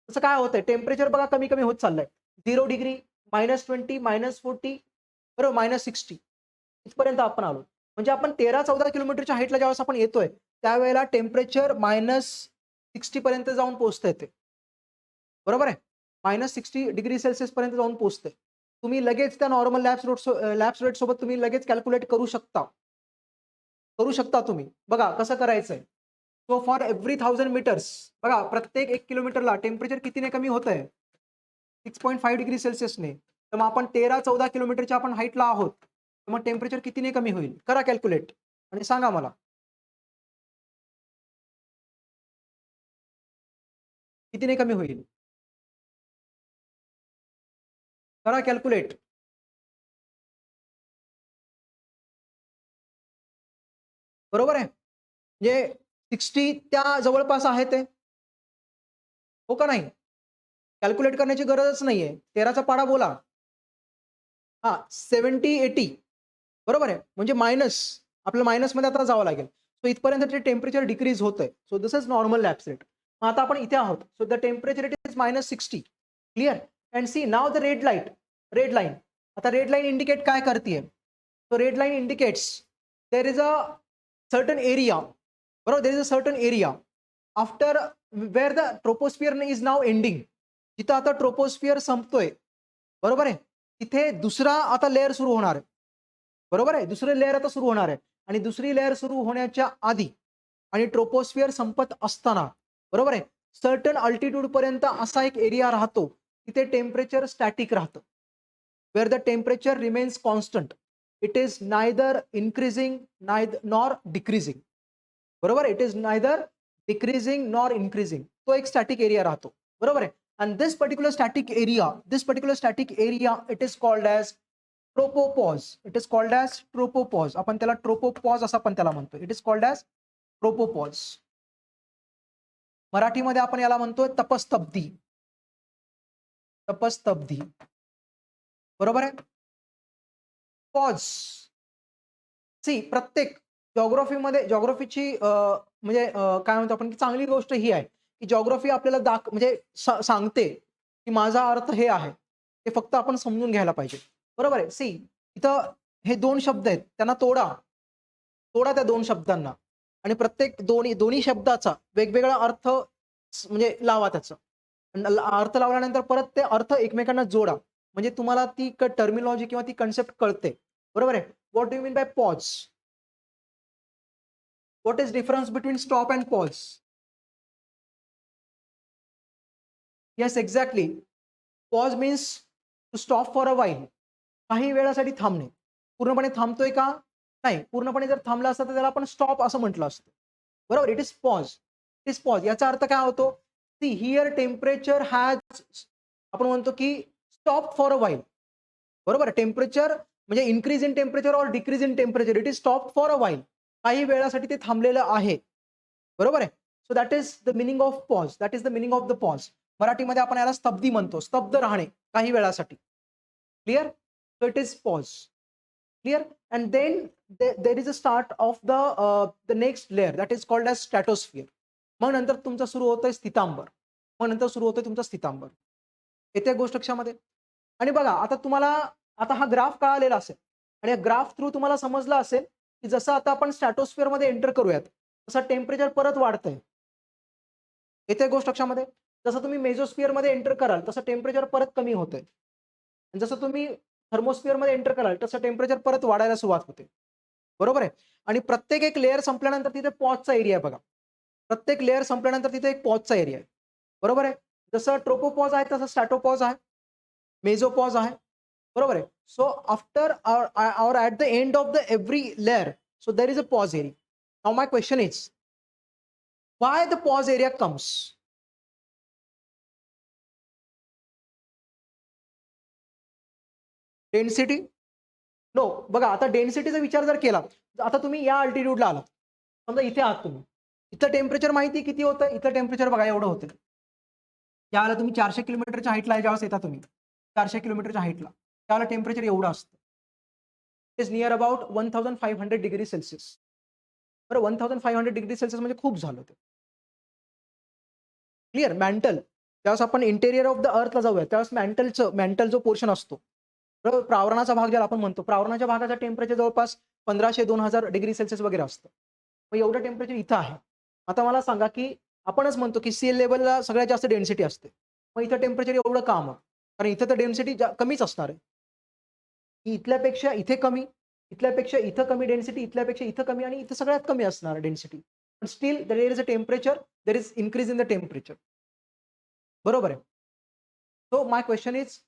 तसं काय होतंय? टेम्परेचर बघा कमी कमी होत चाललंय. 0 डिग्री, -20, -40, बरोबर, -60 इथपर्यंत आपण आलो. म्हणजे आपण 13-14 किलोमीटरच्या हाईटला ज्यावेळेस आपण येतोय त्यावेळेला टेम्परेचर -60 पर्यंत जाऊन पोहोचतंय ते, बरोबर आहे. -60 डिग्री सेल्सिअस पर्यंत जाऊन पोहोचतंय. तुम्ही लगेच त्या नॉर्मल लॅप्स रेट सोबत तुम्ही लगेच कॅल्क्युलेट करू शकता तुम्ही. बघा कसं करायचंय. सो फॉर एव्हरी 1000 मीटर्स बघा प्रत्येक 1 किलोमीटरला टेम्परेचर कितीने कमी होतंय? 6.5 डिग्री सेल्सियसने. तर मग आपण 13-14 किलोमीटरच्या आपण हाईटला आहोत. तर मग टेम्परेचर कितीने कमी होईल? करा कॅल्क्युलेट आणि सांगा मला. कितीने कमी होईल? करा कॅल्क्युलेट. बरोबर आहे? म्हणजे 60 त्या जवळपास आहे ते. हो का नाही? कॅल्क्युलेट करण्याची गरजच नाहीये. 13चा पाढा बोला. हां, 70-80 बरोबर आहे. म्हणजे आपल्याला मायनसमध्ये आता जावं लागेल. सो इथपर्यंत ते टेम्परेचर डिक्रीज होतंय. So this is normal lapse rate. मग आता आपण इथे आहोत. So the temperature it is -60 clear and see now the red line. आता रेड लाईन इंडिकेट काय करतीये? So red line indicates there is a certain area बरोबर there is a certain area after where the troposphere is now ending. जिथं आता ट्रोपोस्फिअर संपतोय बरोबर आहे. तिथे दुसरा आता लेयर सुरू होणार आहे. बरोबर आहे. दुसरी लेयर आता सुरू होणार आहे आणि दुसरी लेयर सुरू होण्याच्या आधी आणि ट्रोपोस्फिअर संपत असताना बरोबर आहे. सर्टन अल्टिट्यूड पर्यंत असा एक एरिया राहतो तिथे टेम्परेचर स्टॅटिक राहतं. Where the temperature remains constant. It is neither increasing nor decreasing. बरोबर it is neither decreasing nor increasing. तो एक स्टॅटिक एरिया राहतो. बरोबर आहे. and this particular static area it is called as tropopause. It is called as tropopause. आपण त्याला tropopause असं आपण त्याला म्हणतो. It is called as tropopause. मराठीमध्ये आपण याला म्हणतोय तपस्तब्धी. बरोबर आहे. पॉज सी प्रत्येक जॉग्राफीची म्हणजे काय म्हणतो आपण की चांगली गोष्ट ही आहे की जॉग्राफी आपल्याला म्हणजे सांगते की माझा अर्थ हे आहे. ते फक्त आपण समजून घ्यायला पाहिजे. बरोबर आहे. सी इथं हे 2 शब्द आहेत त्यांना तोडा त्या 2 शब्दांना आणि प्रत्येक दोन्ही शब्दाचा वेगवेगळा अर्थ म्हणजे लावा त्याचा. अर्थ लावल्यानंतर परत ते अर्थ एकमेकांना जोडा. म्हणजे तुम्हाला ती टर्मिनॉलॉजी किंवा ती कन्सेप्ट कळते. बरोबर आहे. What do you mean by pause? What is difference between stop and pause? Yes, exactly. Pause means to stop for a while. काही वेळासाठी थांबणे. पूर्णपणे थांबतोय का? नाही. पूर्णपणे जर थांबला असता तर त्याला आपण स्टॉप असं म्हटलं असतं. बरोबर. It is pause. It is pause. याचा अर्थ काय होतो? सी हिअर टेम्परेचर हॅज आपण म्हणतो की स्टॉप फॉर अ व्हाईल. बरोबर. टेम्परेचर म्हणजे इन्क्रीज इन टेम्परेचर और decrease in temperature. It is stop for a while. काही वेळासाठी ते थांबलेलं आहे. बरोबर आहे. So that is the meaning of pause. That is the meaning of the pause. मराठीमध्ये आपण याला स्तब्धी म्हणतो. स्तब्ध राहणे काही वेळासाठी. Clear? So it is pause. Clear? And then there is a start of the next layer that is called as stratosphere. मग नंतर तुमचा सुरू होतोय स्थितांबर. मग नंतर सुरू होतोय तुमचा स्थितांबर. येते गोष्ट लक्षामध्ये. आणि बघा आता तुम्हाला आता हा ग्राफ कळालेला असेल आणि या ग्राफ थ्रू तुम्हाला समजलं असेल की जसं आता आपण स्ट्रॅटोस्फिअर मध्ये एंटर करूयात तसं टेम्परेचर परत वाढतंय. येते गोष्ट लक्षामध्ये. जसं तुम्ही मेझोस्फिअर मध्ये एंटर कराल तसं टेम्परेचर परत कमी होतंय. जसं तुम्ही थर्मोस्फिअर मध्ये एंटर कराल तसं टेम्परेचर परत वाढायला सुरुवात होते. बरोबर आहे. आणि प्रत्येक एक लेअर संपल्यानंतर तिथे पॉजचा एरिया आहे बघा. प्रत्येक लेअर संपल्यानंतर तिथे एक पॉजचा एरिया आहे. बरोबर आहे. जसं ट्रोपोपॉज आहे तसं स्ट्रॅटोपॉज आहे. मेझोपॉज आहे. बरोबर आहे. So after or at the end of the every layer, so there is a pause area. Now my question is, why the pause area comes? Density? No. बघा आता डेन्सिटीचा विचार जर केला, आता तुम्ही या अल्टिट्यूडला आलात. समजा इथे आहात तुम्ही. इथलं टेम्परेचर माहिती किती होतं? इथलं टेम्परेचर बघा एवढं होतं. त्यावेळेला तुम्ही 400 किलोमीटरच्या हाईटला ज्यावेळेस येता तुम्ही 400 किलोमीटरच्या हाईटला त्यावेळेला टेम्परेचर एवढं असतं. It is near about 1500 degree Celsius. बरं 1500 डिग्री सेल्सिअस म्हणजे खूप झालं ते. क्लिअर? मॅन्टल ज्यावेळेस आपण इंटेरियर ऑफ द अर्थला जाऊया त्यावेळेस मॅन्टल जो पोर्शन असतो बरोबर प्रावरणाचा भाग ज्याला आपण म्हणतो प्रावरणाच्या भागाचा टेम्परेचर जवळपास 1500-2000 डिग्री सेल्सिअस वगैरे असतं. मग एवढं टेम्परेचर इथं आहे. आता मला सांगा की आपणच म्हणतो की सी लेवलला सगळ्यात जास्त डेन्सिटी असते. मग इथं टेम्परेचर एवढं का मग? कारण इथं तर डेन्सिटी कमीच असणार आहे. की इथल्यापेक्षा इथे कमी, इथल्यापेक्षा इथं कमी डेन्सिटी, इथल्यापेक्षा इथं कमी आणि इथं सगळ्यात कमी असणार डेन्सिटी. पण still there is a temperature, there is increase in the temperature. बरोबर आहे. So my question is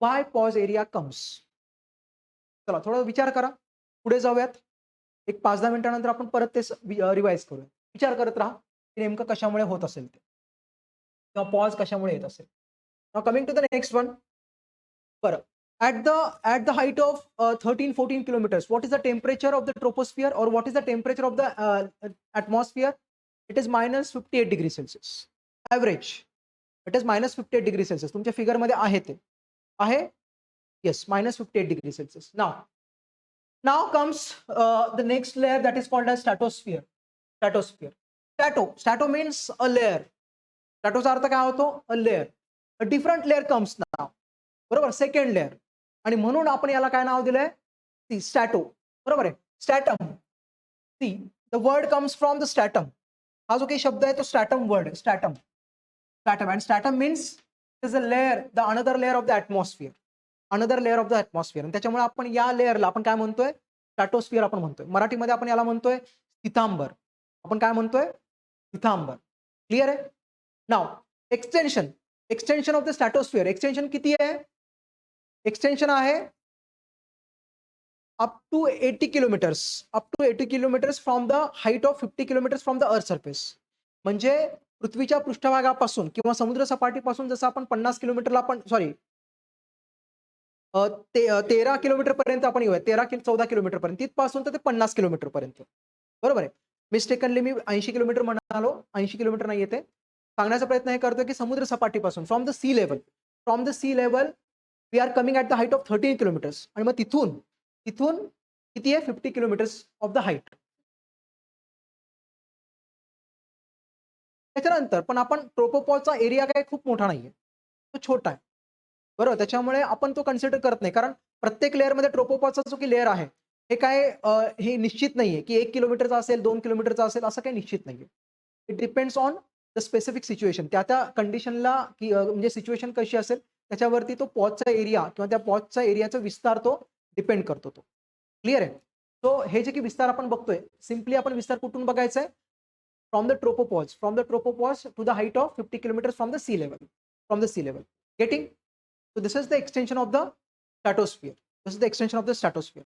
why pause area comes? चला थोडा विचार करा. पुढे जाऊयात. एक 5-10 मिनिटानंतर आपण परत ते रिवाइज करूया. विचार करत राहा, की नेमकं कशामुळे होत असेल ते किंवा पॉज कशामुळे येत असेल. Now coming to the next one. बरं. At the height of 13-14 kilometers, what is the temperature of the troposphere or what is the temperature of the atmosphere? It is -58 degrees Celsius. Average. It is -58 degrees Celsius. तुमच्या फिगरमध्ये आहे ते. आहे? Yes, -58 degrees Celsius. Now comes the next layer that is called as stratosphere. Stratosphere. Strato means a layer. Stratoचा अर्थ काय होतो? A layer. A different layer comes now. बरोबर, सेकंड लेअर. आणि म्हणून आपण याला काय नाव दिलंय? See strato. बरोबर आहे. Stratum. See the word comes from the stratum. हा जो काही शब्द आहे तो स्टॅटम वर्ड आहे. Stratum. Stratum and stratum means is a layer, the another layer of the atmosphere. Another layer of the atmosphere. त्याच्यामुळे आपण या लेअरला आपण काय म्हणतोय? स्ट्रॅटोस्फिअर आपण म्हणतोय. मराठीमध्ये आपण याला म्हणतोय स्थितांबर. आपण काय म्हणतोय? स्थितांबर. क्लिअर आहे? नाव extension of the stratosphere. Extension किती आहे? एक्सटेन्शन आहे up to 80 kilometres. Up to 80 kilometres from the height of 50 kilometres from the earth surface. म्हणजे पृथ्वीच्या पृष्ठभागापासून किंवा समुद्र सपाटीपासून जसं आपण 50 किलोमीटरला आपण 13 किलोमीटर पर्यंत आपण येऊया. 13-14 किलोमीटर पर्यंत. तिथपासून तर ते 50 किलोमीटर पर्यंत. बरोबर आहे. मिस्टेकनली मी 80 किलोमीटर म्हणालो. 80 किलोमीटर नाही येते. सांगण्याचा प्रयत्न हे करतोय की समुद्र सपाटीपासून from the sea level we are coming at the height of 13 kilometres. आणि मग तिथून किती आहे? 50 किलोमीटर्स ऑफ द हाईट. त्याच्यानंतर पण आपण ट्रोपोपॉलचा एरिया काय खूप मोठा नाहीये. तो छोटा आहे. बरोबर. त्याच्यामुळे आपण तो कन्सिडर करत नाही. कारण प्रत्येक लेयरमध्ये ट्रोपोपॉलचा जो की लेयर आहे, हे काय हे निश्चित नाहीये की 1 किलोमीटरचा असेल, 2 किलोमीटरचा असेल, असं काही निश्चित नाहीये. It depends on the specific situation. त्या कंडिशनला की म्हणजे सिच्युएशन कशी असेल त्याच्यावरती तो पॉजचा एरिया किंवा त्या पॉजचा एरियाचा विस्तार तो डिपेंड करतो तो. क्लिअर आहे? सो हे जे की विस्तार आपण बघतोय, सिम्पली आपण विस्तार कुठून बघायचा आहे? From the tropopause to the height of 50 kilometres from the sea level. Getting? So this is the extension of the stratosphere.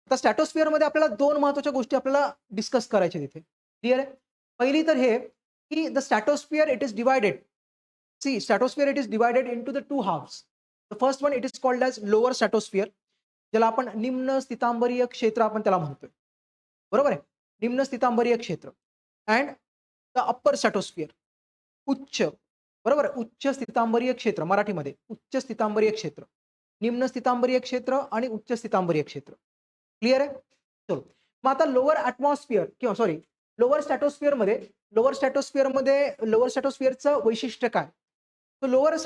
आता स्ट्रॅटोस्फिअरमध्ये आपल्याला 2 महत्त्वाच्या गोष्टी आपल्याला डिस्कस करायच्या तिथे. क्लिअर आहे? पहिली तर हे की the stratosphere it is divided. See stratosphere it is divided into the 2 halves. The first one it is called as lower stratosphere, ज्याला आपण निम्न स्थितांबरीय क्षेत्र आपण त्याला म्हणतोय. बरोबर आहे? निम्न स्थितांबरीय क्षेत्र. अँड द अप्पर स्ट्रॅटोस्फिअर, उच्च. बरोबर. उच्च स्थितांबरीय क्षेत्र. मराठीमध्ये उच्च स्थितांबरीय क्षेत्र, निम्न स्थितांबरीय क्षेत्र आणि उच्च स्थितांबरीय क्षेत्र. क्लिअर आहे? चलो. मग आता लोअर ॲटमॉस्फिअर किंवा लोअर स्ट्रॅटोस्फिअरचं वैशिष्ट्य काय? So lower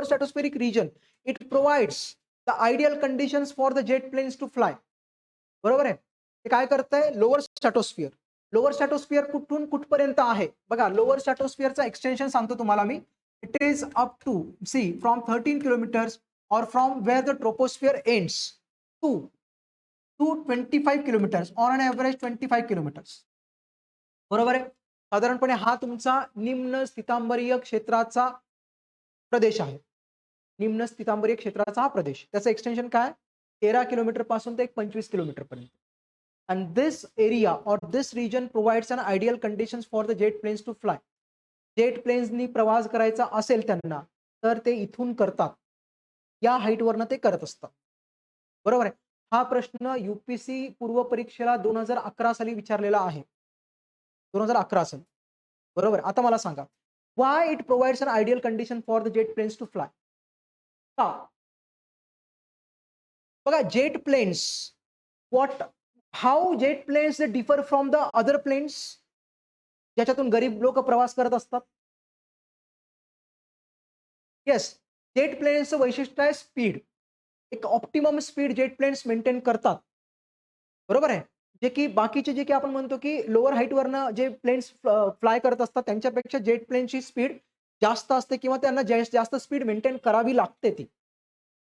stratospheric region, it provides the ideal conditions for the jet planes to fly. बरोबर आहे? ते काय करतंय? लोअर स्ट्रॅटोस्फिअर कुठून कुठपर्यंत आहे? बघा, लोअर स्ट्रॅटोस्फिअरचा एक्सटेन्शन सांगतो तुम्हाला मी. It is up to from 13 kilometres और from where the troposphere ends to 25 kilometres on an average 25 kilometres. बरोबर आहे? साधारणपणे हा तुमचा निम्न स्थितांबरीय क्षेत्राचा प्रदेश आहे. निम्न स्थितांबरीय क्षेत्राचा हा प्रदेश. त्याचं एक्सटेन्शन काय? 13 किलोमीटर पासून ते 25 किलोमीटर पर्यंत. अँड दिस एरिया और this region provides an ideal conditions for the jet planes to fly. Jet प्लेन्सनी प्रवास करायचा असेल त्यांना तर ते इथून करतात. या हाईटवरनं ते करत असतात. बरोबर आहे? हा प्रश्न UPSC पूर्व परीक्षेला 2011 साली विचारलेला आहे. 2011 साली. बरोबर. आता मला सांगा, why it provides an ideal condition for the jet planes to fly? का? बघा, jet planes how jet planes differ from the other planes ज्याच्यातून गरीब लोक प्रवास करत असतात. येस, जेट प्लेन्सचं वैशिष्ट्य आहे स्पीड. एक optimum speed jet planes maintain करतात. बरोबर आहे? जे की बाकीचे जे की आपण म्हणतो की लोअर हाईटवरनं जे प्लेन्स फ्लाय करत असतात त्यांच्यापेक्षा जेट प्लेनची स्पीड जास्त असते किंवा त्यांना जास्त स्पीड मेंटेन करावी लागते ती.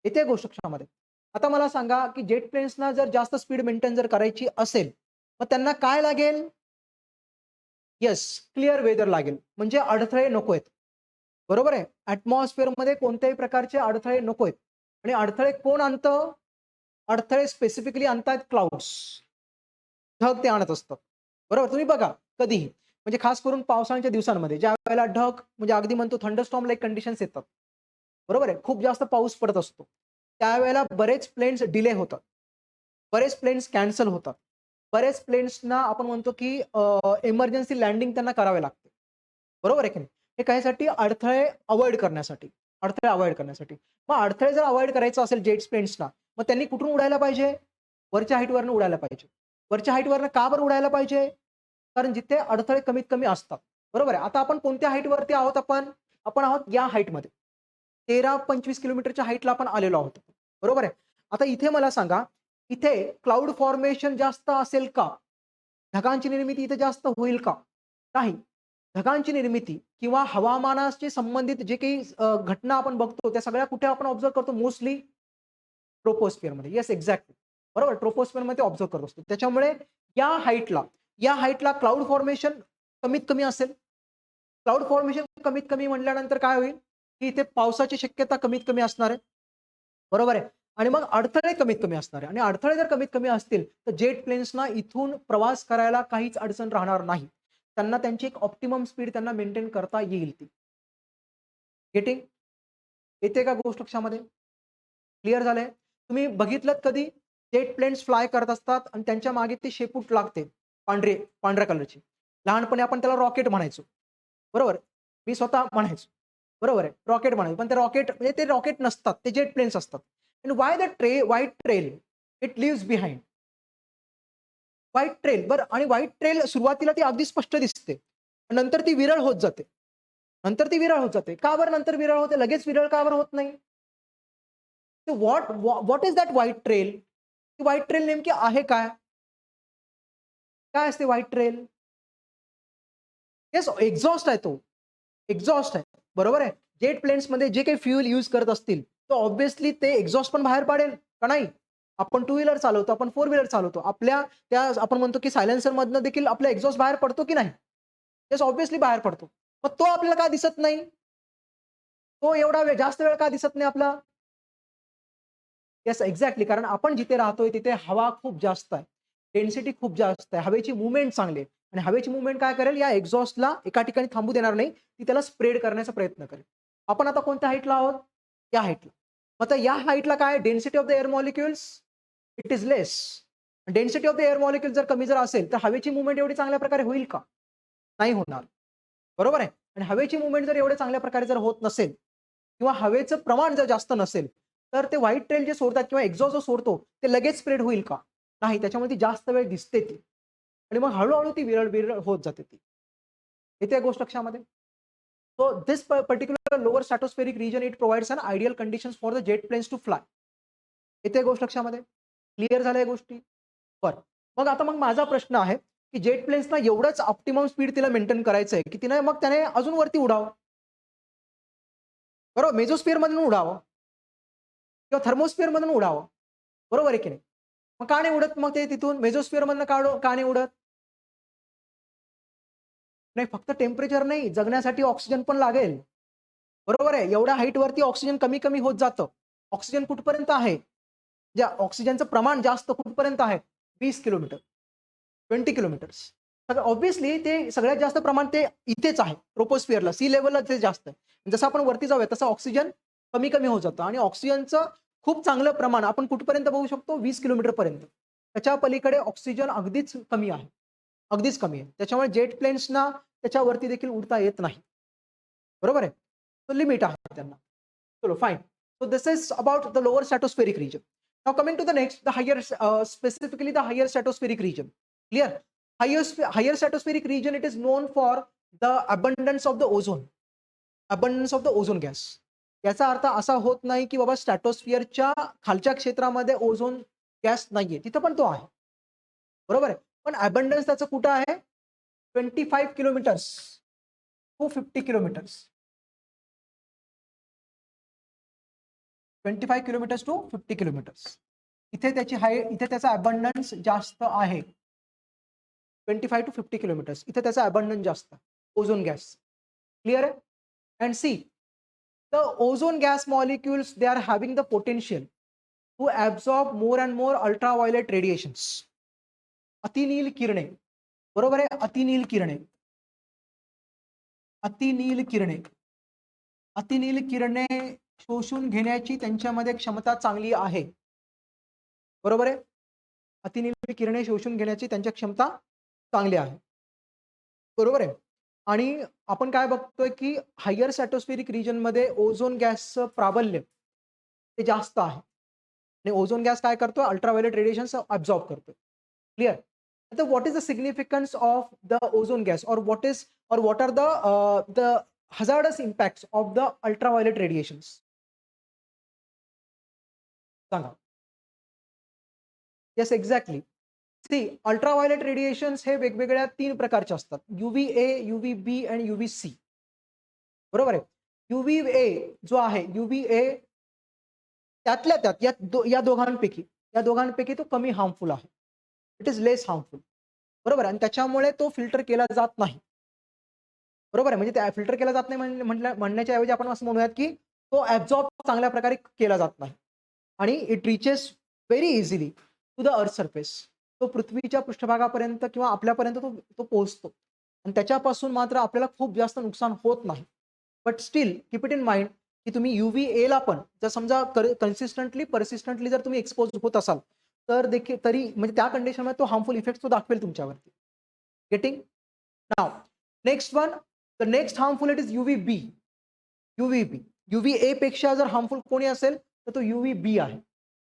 येते गोष्ट लक्षामध्ये. आता मला सांगा, की जेट प्लेन्सना जर जास्त स्पीड मेंटेन जर करायची असेल, मग त्यांना काय लागेल? येस, क्लिअर वेदर लागेल. म्हणजे अडथळे नकोयत. बरोबर आहे. एटमॉस्फिअरमध्ये कोणत्याही प्रकारचे अडथळे नकोयत. आणि अडथळे कोण आणतं? अडथळे स्पेसिफिकली आणतात क्लाउड्स. ढग ते आणत असतात. बरोबर. तुम्ही बघा कधीही म्हणजे खास करून पावसाळ्याच्या दिवसांमध्ये ज्यावेळेला ढग म्हणजे अगदी म्हणतो थंडरस्टॉर्म लाइक कंडिशन्स येतात. बरोबर आहे. खूप जास्त पाऊस पडत असतो. त्यावेळेला बरेच प्लेन्स डिले होतात. बरेच प्लेन्स कॅन्सल होतात. बरेच प्लेन्सना आपण म्हणतो की इमर्जन्सी लँडिंग त्यांना करावे लागते. बरोबर आहे की नाही? हे कशासाठी? अडथळे अव्हॉइड करण्यासाठी. अडथळे अव्हॉइड करण्यासाठी. मग अडथळे जर अव्हॉइड करायचं असेल जेट प्लेन्सना, मग त्यांनी कुठून उडायला पाहिजे? वरच्या हाईटवरनं उडायला पाहिजे. वरच्या हाईटवरनं का बरं उडायला पाहिजे? कारण जिथे अडथळे कमीत कमी असतात. बरोबर आहे. आता आपण कोणत्या हाईटवरती आहोत आपण? आपण आहोत या हाईटमध्ये. 13-25 किलोमीटरच्या हाईटला आपण आलेलो आहोत. बरोबर आहे. आता इथे मला सांगा, इथे क्लाउड फॉर्मेशन जास्त असेल का? ढगांची निर्मिती इथे जास्त होईल का? नाही. ढगांची निर्मिती किंवा हवामानाशी संबंधित जे काही घटना आपण बघतो, त्या सगळ्या कुठे आपण ऑब्झर्व्ह करतो मोस्टली? ट्रोपोस्फिअरमध्ये. Yes, exactly. बरोबर. ट्रोपोस्फिअरमध्ये ऑब्झर्व्ह करत असतो. त्याच्यामुळे या हाईटला क्लाउड फॉर्मेशन कमीत कमी असेल. क्लाउड फॉर्मेशन कमीत कमी म्हटल्यानंतर काय होईल, की इथे पावसाची शक्यता कमीत कमी असणार आहे. बरोबर आहे. आणि मग अडथळे कमीत कमी असणार आहे आणि अडथळे जर कमीत कमी असतील, तर जेट प्लेन्सना इथून प्रवास करायला काहीच अडचण राहणार नाही. त्यांना त्यांची एक ऑप्टिमम स्पीड त्यांना मेंटेन करता येईल ती. गेटिंग? येते का गोष्ट लक्षामध्ये? क्लिअर झालंय? तुम्ही बघितलत कधी? जेट प्लेन्स फ्लाय करत असतात आणि त्यांच्या मागे ती शेपूट लागते, पांढऱ्या कलरची. लहानपणी आपण त्याला रॉकेट म्हणायचो. बरोबर. मी स्वतः म्हणायचो. बरोबर आहे. रॉकेट म्हणायचो. पण ते रॉकेट म्हणजे ते रॉकेट नसतात. ते जेट प्लेन्स असतात. And why the white trail it leaves behind. White trail बरं आणि व्हाईट ट्रेल सुरुवातीला ती अगदी स्पष्ट दिसते. नंतर ती विरळ होत जाते. नंतर ती विरळ होत जाते. का बरं नंतर विरळ होते? लगेच विरळ का बरं होत नाही? What is that white trail? ती व्हाईट ट्रेल नेमकी आहे काय? काय असते व्हाईट ट्रेल? येस, एक्झॉस्ट आहे तो. एक्झॉस्ट आहे. बरोबर आहे. जेट प्लेन्समध्ये जे काही फ्युअल यूज करत असतील, तर ऑब्व्हियसली ते एक्झॉस्ट पण बाहेर पाडेल का नाही? आपण टू व्हीलर चालवतो, आपण फोर व्हीलर चालवतो. आपल्या त्या आपण म्हणतो की सायलेन्सरमधनं देखील आपला एक्झॉस्ट बाहेर पडतो की नाही? येस, ऑब्व्हियसली बाहेर पडतो. मग तो आपल्याला का दिसत नाही? तो एवढा जास्त वेळ का दिसत नाही आपला? Yes, exactly. कारण आपण जिथे राहतोय तिथे हवा खूप जास्त आहे. डेन्सिटी खूप जास्त आहे. हवेची मूव्हमेंट चांगली आहे आणि हवेची मूव्हमेंट काय करेल या एक्झॉस्टला एका ठिकाणी थांबू देणार नाही. ती त्याला स्प्रेड करण्याचा प्रयत्न करेल. आपण आता कोणत्या हाईटला आहोत? या हाईटला. मग आता या हाईटला काय density of the air molecules it is less. Density of the air molecule जर कमी जर असेल, तर हवेची मूव्हमेंट एवढी चांगल्या प्रकारे होईल का? नाही होणार. बरोबर आहे. आणि हवेची मूव्हमेंट जर एवढ्या चांगल्या प्रकारे जर होत नसेल किंवा हवेचं प्रमाण जर जास्त नसेल, तर ते व्हाईट ट्रेल जे सोडतात किंवा एक्झॉस्ट जो सोडतो, ते लगेच स्प्रेड होईल का? नाही. त्याच्यामुळे ती जास्त वेळ दिसते ती. आणि मग हळू ती विरळ होत जाते ती. येते गोष्ट लक्षामध्ये? So this particular lower stratospheric region it provides an ideal conditions for the jet planes to fly. येते गोष्ट लक्षामध्ये? क्लिअर झाल्या या गोष्टी? बरं. मग माझा प्रश्न आहे, की जेट प्लेन्सना एवढंच ऑप्टिमम स्पीड तिला मेंटेन करायचं आहे, की तिने मग त्याने अजून वरती उडावं. बरोबर. मेसोस्फिअरमधून उडावं किंवा थर्मोस्फिअरमधून उडावं. बरोबर आहे की नाही? मग का नाही उडत मग ते तिथून मेसोस्फिअरमधनं का नाही उडत? नाही फक्त टेम्परेचर नाही, जगण्यासाठी ऑक्सिजन पण लागेल. बरोबर आहे. एवढ्या हाईटवरती ऑक्सिजन कमी-कमी होत जातं. ऑक्सिजन कुठपर्यंत आहे? ज्या ऑक्सिजनचं प्रमाण जास्त कुठपर्यंत आहे? 20 किलोमीटर, 20 किलोमीटर्स. तर ऑब्व्हियसली ते सगळ्यात जास्त प्रमाण ते इथेच आहे. ट्रोपोस्फिअरला, सी लेव्हलला ते जास्त आहे. जसं आपण वरती जाऊया तसं ऑक्सिजन कमी-कमी होत जातं आणि ऑक्सिजनचं खूप चांगलं प्रमाण आपण कुठपर्यंत बघू शकतो? 20 किलोमीटरपर्यंत. त्याच्या पलीकडे ऑक्सिजन अगदीच कमी आहे. अगदीच कमी आहे. त्याच्यामुळे जेट प्लेन्सना त्याच्यावरती देखील उडता येत नाही. बरोबर आहे? तो लिमिट आहे त्यांना. चलो fine. So this is about the lower stratospheric region. Now coming to the next, the higher, specifically the higher stratospheric region. Clear? Higher stratospheric region, it is known for the abundance of the ozone. Abundance of the ozone gas. याचा अर्थ असा होत नाही, की बाबा स्ट्रॅटोस्फिअरच्या खालच्या क्षेत्रामध्ये ओझोन गॅस नाहीये. तिथं पण तो आहे. बरोबर आहे. पण अबंडन्स त्याचं कुठं आहे? 25 kilometres to 50 kilometres. 25 kilometres to 50 kilometres. इथे त्याचा अबंडन्स जास्त आहे 25 to 50 किलोमीटर्स, इथे त्याचा अबंडन्स जास्त ओझोन गॅस. क्लिअर आहे? And see the ozone gas molecules they are having the potential to absorb more and more ultraviolet radiations. अतिनील किरणे, बरोबर आहे? अतिनील किरणे, अतिनील किरणे, अतिनील किरणे शोषून घेण्याची त्यांच्यामध्ये क्षमता चांगली आहे. बरोबर आहे? अतिनील किरणे शोषून घेण्याची त्यांची क्षमता चांगली आहे. बरोबर आहे? आणि आपण काय बघतोय की हायर स्ट्रॅटोस्फेरिक रिजन मध्ये ओझोन गॅसचं प्राबल्य ते जास्त आहे. आणि ओझोन गॅस काय करतो? अल्ट्राव्हायोलेट रेडिएशन्स ॲब्सॉर्ब करतो. क्लिअर? आता what is the significance of the ozone gas or what are the hazards impacts of the ultraviolet radiations? सांगा. Yes, exactly. See ultraviolet radiations हे वेगवेगळ्या 3 प्रकारचे असतात. UVA, UVB आणि UVC. बरोबर आहे? UVA जो आहे, UVA त्यातल्या त्यात या दोघांपैकी तो कमी हार्मफुल आहे. It is less harmful. बरोबर आहे? आणि त्याच्यामुळे तो फिल्टर केला जात नाही. बरोबर आहे? म्हणजे त्या फिल्टर केला जात नाही म्हणण्याच्या ऐवजी आपण असं म्हणूयात की तो ॲब्सॉर्ब चांगल्या प्रकारे केला जात नाही. आणि it reaches very easily to the earth surface. तो पृथ्वीच्या पृष्ठभागापर्यंत किंवा आपल्यापर्यंत तो पोहोचतो. आणि त्याच्यापासून मात्र आपल्याला खूप जास्त नुकसान होत नाही. But still keep it in mind की तुम्ही UVA ला पण जर समजा परसिस्टंटली जर तुम्ही एक्सपोज होत असाल तर देखील तरी म्हणजे त्या कंडिशनमध्ये तो हार्मफुल इफेक्ट तो दाखवेल तुमच्यावरती. Getting? Now next one, the next harmful it is UVB. UVB. UVA पेक्षा जर हार्मफुल कोणी असेल तर तो UVB आहे.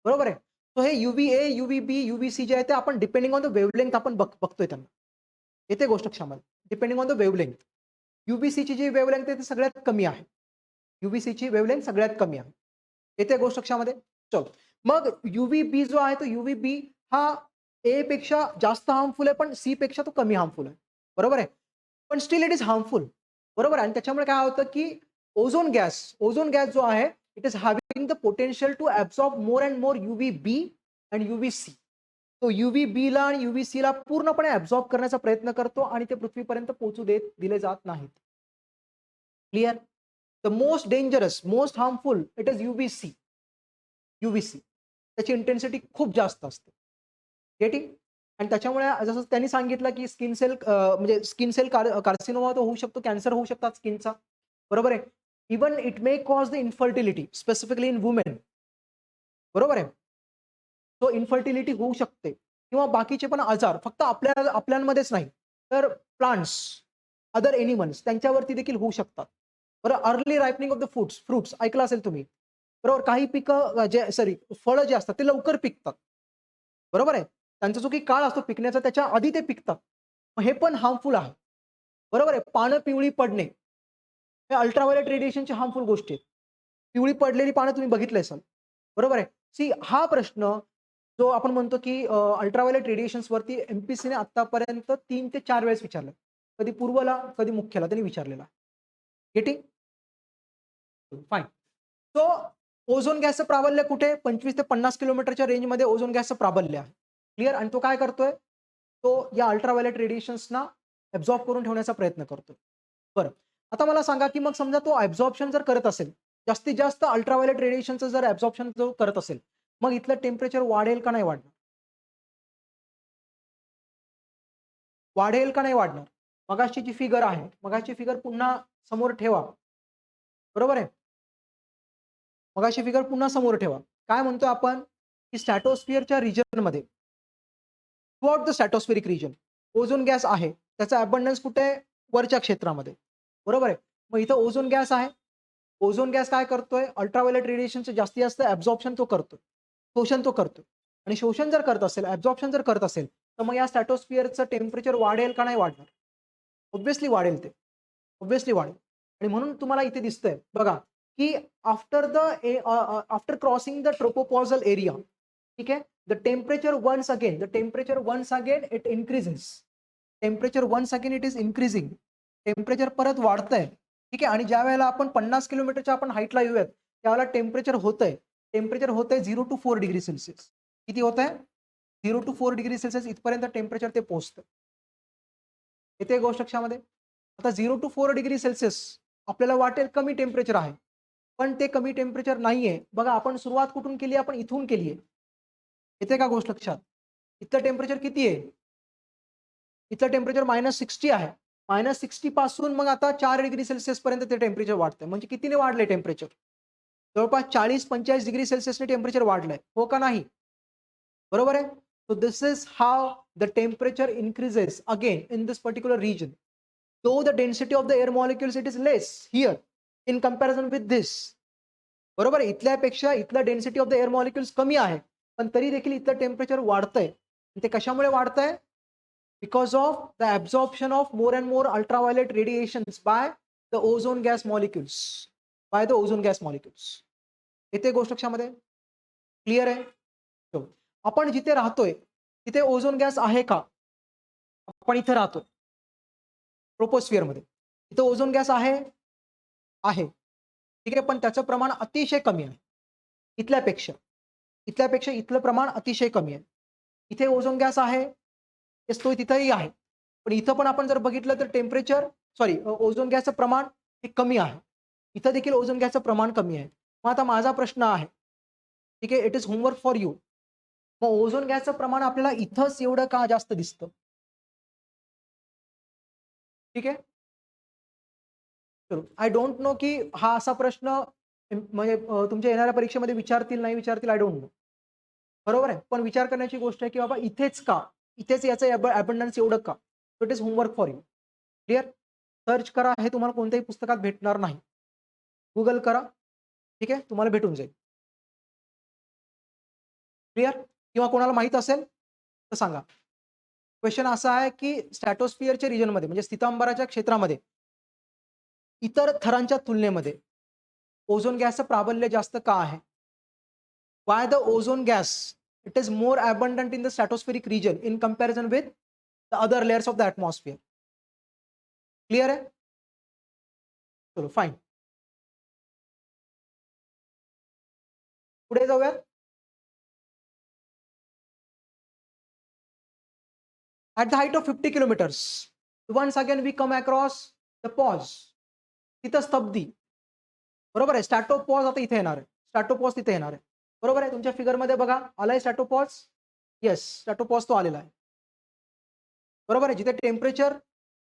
बरोबर आहे? सो हे UVA, UVB, UVC जे आहे ते आपण डिपेंडिंग ऑन द वेव्हलेंथ आपण बघतोय त्यांना. येते गोष्ट क्षमता depending on the wavelength. UVC ची जी वेव्हलेंथ आहे ती सगळ्यात कमी आहे. UVC ची वेव्हलेंथ सगळ्यात कमी आहे. येते गोष्ट लक्षामध्ये? चलो. मग UVB जो आहे तो UVB हा A पेक्षा जास्त हार्मफुल आहे, पण C पेक्षा तो कमी हार्मफुल आहे. बरोबर आहे? पण स्टिल इट इज हार्मफुल. बरोबर आहे? आणि त्याच्यामुळे काय होतं की ओझोन गॅस जो आहे it is having the potential to absorb more and more UVB and UVC. तो UVB ला आणि UVC ला पूर्णपणे ॲब्सॉर्ब करण्याचा प्रयत्न करतो आणि ते पृथ्वीपर्यंत पोहोचू दिले जात नाहीत. Clear? The most dangerous, most harmful it is UVC. त्याची इंटेन्सिटी खूप जास्त असते. गेटिंग? आणि त्याच्यामुळे जसं त्यांनी सांगितलं की स्किन सेल कार्सिनोमा तो होऊ शकतो, कॅन्सर होऊ शकतात स्किनचा. बरोबर आहे? Even it may cause the infertility specifically in women. बरोबर आहे? तो इन्फर्टिलिटी होऊ शकते किंवा बाकीचे पण आजार फक्त आपल्यांमध्येच नाही तर प्लांट्स, अदर एनिमल्स त्यांच्यावरती देखील होऊ शकतात. बरं, early ripening of the fruits ऐकलं असेल तुम्ही. बरोबर, काही पिकं फळं जे असतात ते लवकर पिकतात. बरोबर आहे? त्यांचा जो काही काळ असतो पिकण्याचा त्याच्या आधी ते पिकतात. मग हे पण हार्मफुल आहे. बरोबर आहे? पानं पिवळी पडणे हे अल्ट्राव्हायोलेट रेडिएशनची हार्मफुल गोष्टी आहेत. पिवळी पडलेली पानं तुम्ही बघितली असाल. बरोबर आहे? सी हा प्रश्न जो आपण म्हणतो की अल्ट्राव्हायोलेट रेडिएशन्स वरती MPSCने आतापर्यंत 3 ते 4 वेळेस विचारलं. कधी पूर्वला, कधी मुख्यला त्यांनी विचारलेला. गेटिंग? फाईन. सो ओझोन गॅसचं प्राबल्य कुठे? 25 ते 50 किलोमीटरच्या रेंजमध्ये ओझोन गॅसचं प्राबल्य आहे. क्लिअर? आणि तो काय करतोय? तो या अल्ट्राव्हायोलेट रेडिएशन्सना ॲब्सॉर्ब करून ठेवण्याचा प्रयत्न करतोय. बरं. आता मला सांगा की मग समजा तो ॲब्सॉर्प्शन जर करत असेल, जास्तीत जास्त अल्ट्राव्हायोलेट रेडिएशनचं जर ॲब्सॉर्प्शन जो करत असेल, मग इथलं टेम्परेचर वाढेल का नाही वाढणार? वाढेल का नाही वाढणार? मगाची जी फिगर आहे, मगाची फिगर पुन्हा समोर ठेवा. बरोबर आहे? मगाची फिगर पुन्हा समोर ठेवा. काय म्हणतोय आपण? की स्ट्रॅटोस्फिअरच्या रिजनमध्ये throughout the stratospheric region ozone gas आहे. त्याचा अबंडन्स कुठे आहे? वरच्या क्षेत्रामध्ये. बरोबर आहे? मग इथं ओझोन गॅस आहे. ओझोन गॅस काय करतोय? अल्ट्राव्हायोलेट रेडिएशनचं जास्तीत जास्त ॲब्सॉर्प्शन तो करतोय. शोषण तो करतोय. आणि शोषण जर करत असेल, ॲब्सॉर्प्शन जर करत असेल, तर मग या स्ट्रॅटोस्फिअरचं टेम्परेचर वाढेल का नाही वाढणार? ऑब्व्हियसली वाढेल ते. ऑब्व्हियसली वाढेल. आणि म्हणून तुम्हाला इथे दिसतंय बघा, की after crossing the tropopausal area, ठीक आहे? The temperature once again it increases. It is increasing. Temperature परत वाढतंय. ठीक आहे? आणि ज्यावेळेला आपण 50 किलोमीटरच्या आपण हाईटला येऊयात, त्यावेळेला टेम्परेचर होतंय 0 to 4 डिग्री सेल्सिअस. किती होत आहे 0 to 4 डिग्री सेल्सिअस इथपर्यंत टेम्परेचर ते पोहोचतं. येते गोष्ट लक्षामध्ये. आता 0 to 4 डिग्री सेल्सिअस आपल्याला वाटेल कमी टेम्परेचर आहे, पण ते कमी टेम्परेचर नाहीये. बघा आपण सुरुवात कुठून केली, आपण इथून केली आहे. येते का गोष्ट लक्षात? इथलं टेम्परेचर किती आहे? इथलं टेम्परेचर -60 आहे. -60 पासून मग आता 4 डिग्री सेल्सिअस पर्यंत ते टेम्परेचर वाढतंय. म्हणजे कितीने वाढलंय टेम्परेचर? जवळपास 40-45 डिग्री सेल्सिअसने टेम्परेचर वाढलंय. हो का नाही? बरोबर आहे? So this is how the temperature increases again in this particular region. Though the density of the air molecules it is less here in comparison with this. बरोबर आहे, इथल्यापेक्षा इथलं density of the air molecules कमी आहे, पण तरी देखील इथलं टेम्परेचर वाढतंय. ते कशामुळे वाढतंय? Because of the absorption of more and more ultraviolet radiations by the ozone gas molecules. By the ozone gas molecules. येते गोष्ट लक्षामध्ये? क्लिअर आहे? So, आपण जिथे राहतोय तिथे ओझोन गॅस आहे का? आपण इथे राहतोय ट्रोपोस्फिअरमध्ये. इथं ओझोन गॅस आहे? आहे. ठीक आहे, पण त्याचं प्रमाण अतिशय कमी आहे. इथल्यापेक्षा. इथल्यापेक्षा इथलं प्रमाण अतिशय कमी आहे. इथे ओझोन गॅस आहे, येस तो तिथेही आहे. पण इथं पण आपण जर बघितलं तर टेम्परेचर ओझोन गॅसचं प्रमाण हे कमी आहे. इथं देखील ओझोन गॅसचं प्रमाण कमी आहे. मग आता माझा प्रश्न आहे, ठीक आहे, it is homework for you. मग ओझोन गॅसचं प्रमाण आपल्याला इथंच एवढं का जास्त दिसतं? ठीक आहे. आय डोंट नो की हा असा प्रश्न म्हणजे तुमच्या येणाऱ्या परीक्षेमध्ये विचारतील, नाही विचारतील, आय डोंट नो. बरोबर आहे. पण विचार करण्याची गोष्ट आहे की बाबा इथेच का? इथेच याचं अबंडन्स एवढं का? So it is homework for you. Clear? Search करा, हे तुम्हाला कोणत्याही पुस्तकात भेटणार नाही. Google करा, ठीक आहे, तुम्हाला भेटून जाईल. क्लिअर? किंवा कोणाला माहीत असेल तर सांगा. क्वेश्चन असा आहे की स्ट्रॅटोस्फिअरच्या रिजनमध्ये म्हणजे स्थितांबराच्या क्षेत्रामध्ये इतर थरांच्या तुलनेमध्ये ओझोन गॅसचं प्राबल्य जास्त का आहे? Why the ozone gas? It is more abundant in the stratospheric region in comparison with the other layers of the atmosphere. Clear है? चलो fine. पुढे जाऊयात. At the height of 50 kilometers, once again we come across the pause. तिथं स्तब्धी. बरोबर आहे. स्ट्रॅटोपॉज आता इथे येणार आहे. स्ट्रॅटोपॉज तिथे येणार आहे. बरोबर आहे. तुमच्या फिगरमध्ये बघा आलाय स्ट्रॅटोपॉज? येस, स्ट्रॅटोपॉज तो आलेला आहे. बरोबर आहे. जिथे टेम्परेचर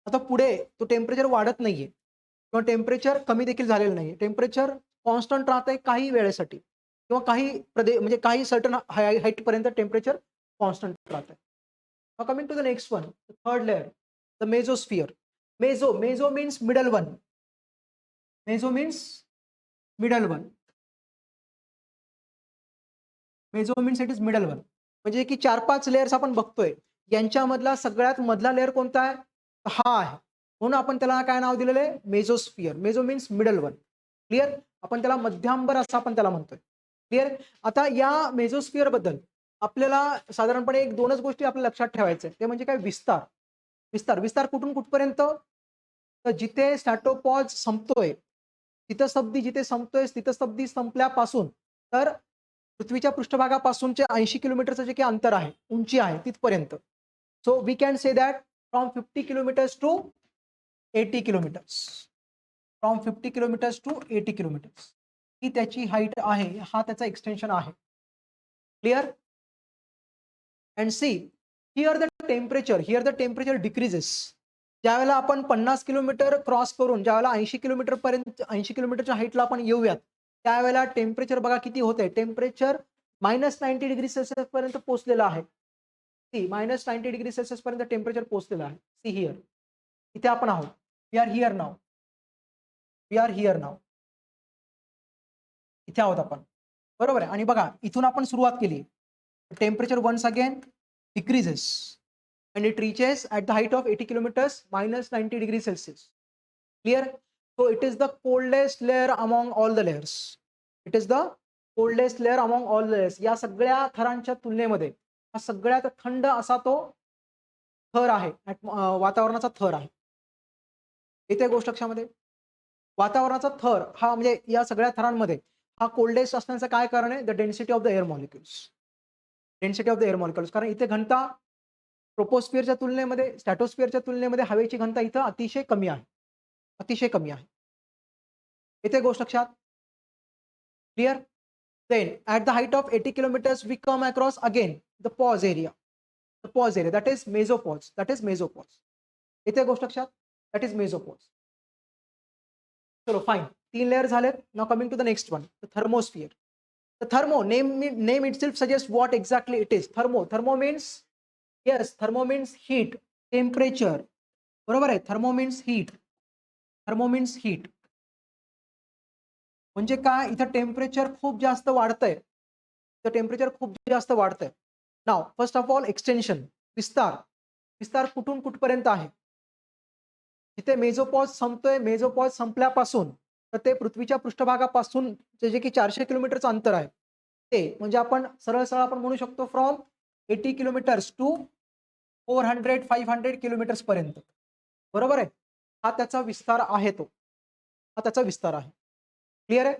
आता पुढे तो टेम्परेचर वाढत नाहीये किंवा टेम्परेचर कमी देखील झालेलं नाहीये. टेम्परेचर कॉन्स्टंट राहतंय काही वेळेसाठी किंवा काही म्हणजे काही सर्टन हाईट पर्यंत टेम्परेचर कॉन्स्टंट राहतंय. Now coming to the next one, the third layer, the mesosphere. Meso means middle one. Meso means middle one. Meso means it is middle one. म्हणजे की 4-5 लेयर्स आपण बघतोय. यांच्यामधला सगळ्यात मधला लेयर कोणता आहे? हा आहे. म्हणून आपण त्याला काय नाव दिलेलं आहे? Mesosphere. Meso means middle one. Clear? आपण त्याला मध्यांबर असं आपण त्याला म्हणतोय. क्लिअर? आता या मेसोस्फियर बद्दल आपल्याला साधारणपणे एक 2च गोष्टी आपल्याला लक्षात ठेवायच्या आहेत. ते म्हणजे काय? विस्तार. विस्तार कुठून कुठपर्यंत? तर जिथे स्ट्रॅटोपॉज संपतोय, स्थितस्तब्धी जिथे संपतोय, स्थितस्तब्धी संपल्यापासून तर पृथ्वीच्या पृष्ठभागापासूनचे 80 किलोमीटरचं जे काही अंतर आहे, उंची आहे तिथपर्यंत. So we can say that from 50 kilometres to 80 kilometres. From 50 kilometres to 80 kilometres ही त्याची हाईट आहे. हा त्याचा एक्सटेन्शन आहे. Clear? And see here the temperature decreases. ज्यावेळेला आपण 50 किलोमीटर क्रॉस करून ज्यावेळेला 80 किलोमीटर पर्यंत 80 किलोमीटरच्या हाईटला आपण येऊयात, त्यावेळेला टेम्परेचर बघा किती होतंय. टेम्परेचर -90 डिग्री सेल्सिअस पर्यंत पोहोचलेलं आहे. सी -90 डिग्री सेल्सिअस पर्यंत टेम्परेचर पोहोचलेलं आहे. See here. इथे आपण आहोत. वी आर हिअर नाव. इथे आहोत आपण. बरोबर आहे. आणि बघा इथून आपण सुरुवात केली. Temperature once again decreases and it reaches at the height of 80 kilometers -90 degrees Celsius. Clear? So it is the coldest layer among all the layers. It is the coldest layer among all the layers. या सगळ्या थरांच्या तुलनेमध्ये हा सगळ्यात थंड असा तो थर आहे. वातावरणाचा थर आहे. इथे गोष्ट लक्षामध्ये वातावरणाचा थर हा म्हणजे या सगळ्या थरांमध्ये हा कोल्डेस्ट असण्याचं काय कारण आहे? The density of the air molecules. Density of the air molecules. कारण इथे घनता ट्रोपोस्फिअरच्या तुलनेमध्ये, स्ट्रॅटोस्फिअरच्या तुलनेमध्ये हवेची घनता इथं अतिशय कमी आहे. अतिशय कमी आहे. इथे गोष्ट लक्षात. Clear? Then at the height of 80 kilometers we come across again the pause area. The pause area, that is mesopause. That is mesopause. इथे गोष्ट लक्षात. That is mesopause. चलो fine. 3 layers झालेत. Now coming to the next one, the thermosphere. The thermo name itself suggests what exactly it is. Thermo means, yes, thermo means heat, temperature. बरोबर आहे. Thermo means heat. Thermo means heat. म्हणजे काय, इथं टेम्परेचर खूप जास्त वाढतंय. इथं टेम्परेचर खूप जास्त वाढतंय. नाव फर्स्ट ऑफ ऑल एक्सटेन्शन, विस्तार कुठून कुठपर्यंत आहे. इथे मेझोपॉज संपतोय. मेझोपॉज संपल्यापासून तर ते पृथ्वीच्या पृष्ठभागापासून जे की 400 किलोमीटरचं अंतर आहे ते, म्हणजे आपण सरळ आपण म्हणू शकतो फ्रॉम 80 किलोमीटर्स टू 400-500 किलोमीटर्स पर्यंत. बरोबर आहे. हा त्याचा विस्तार आहे. हा त्याचा विस्तार आहे. क्लियर है?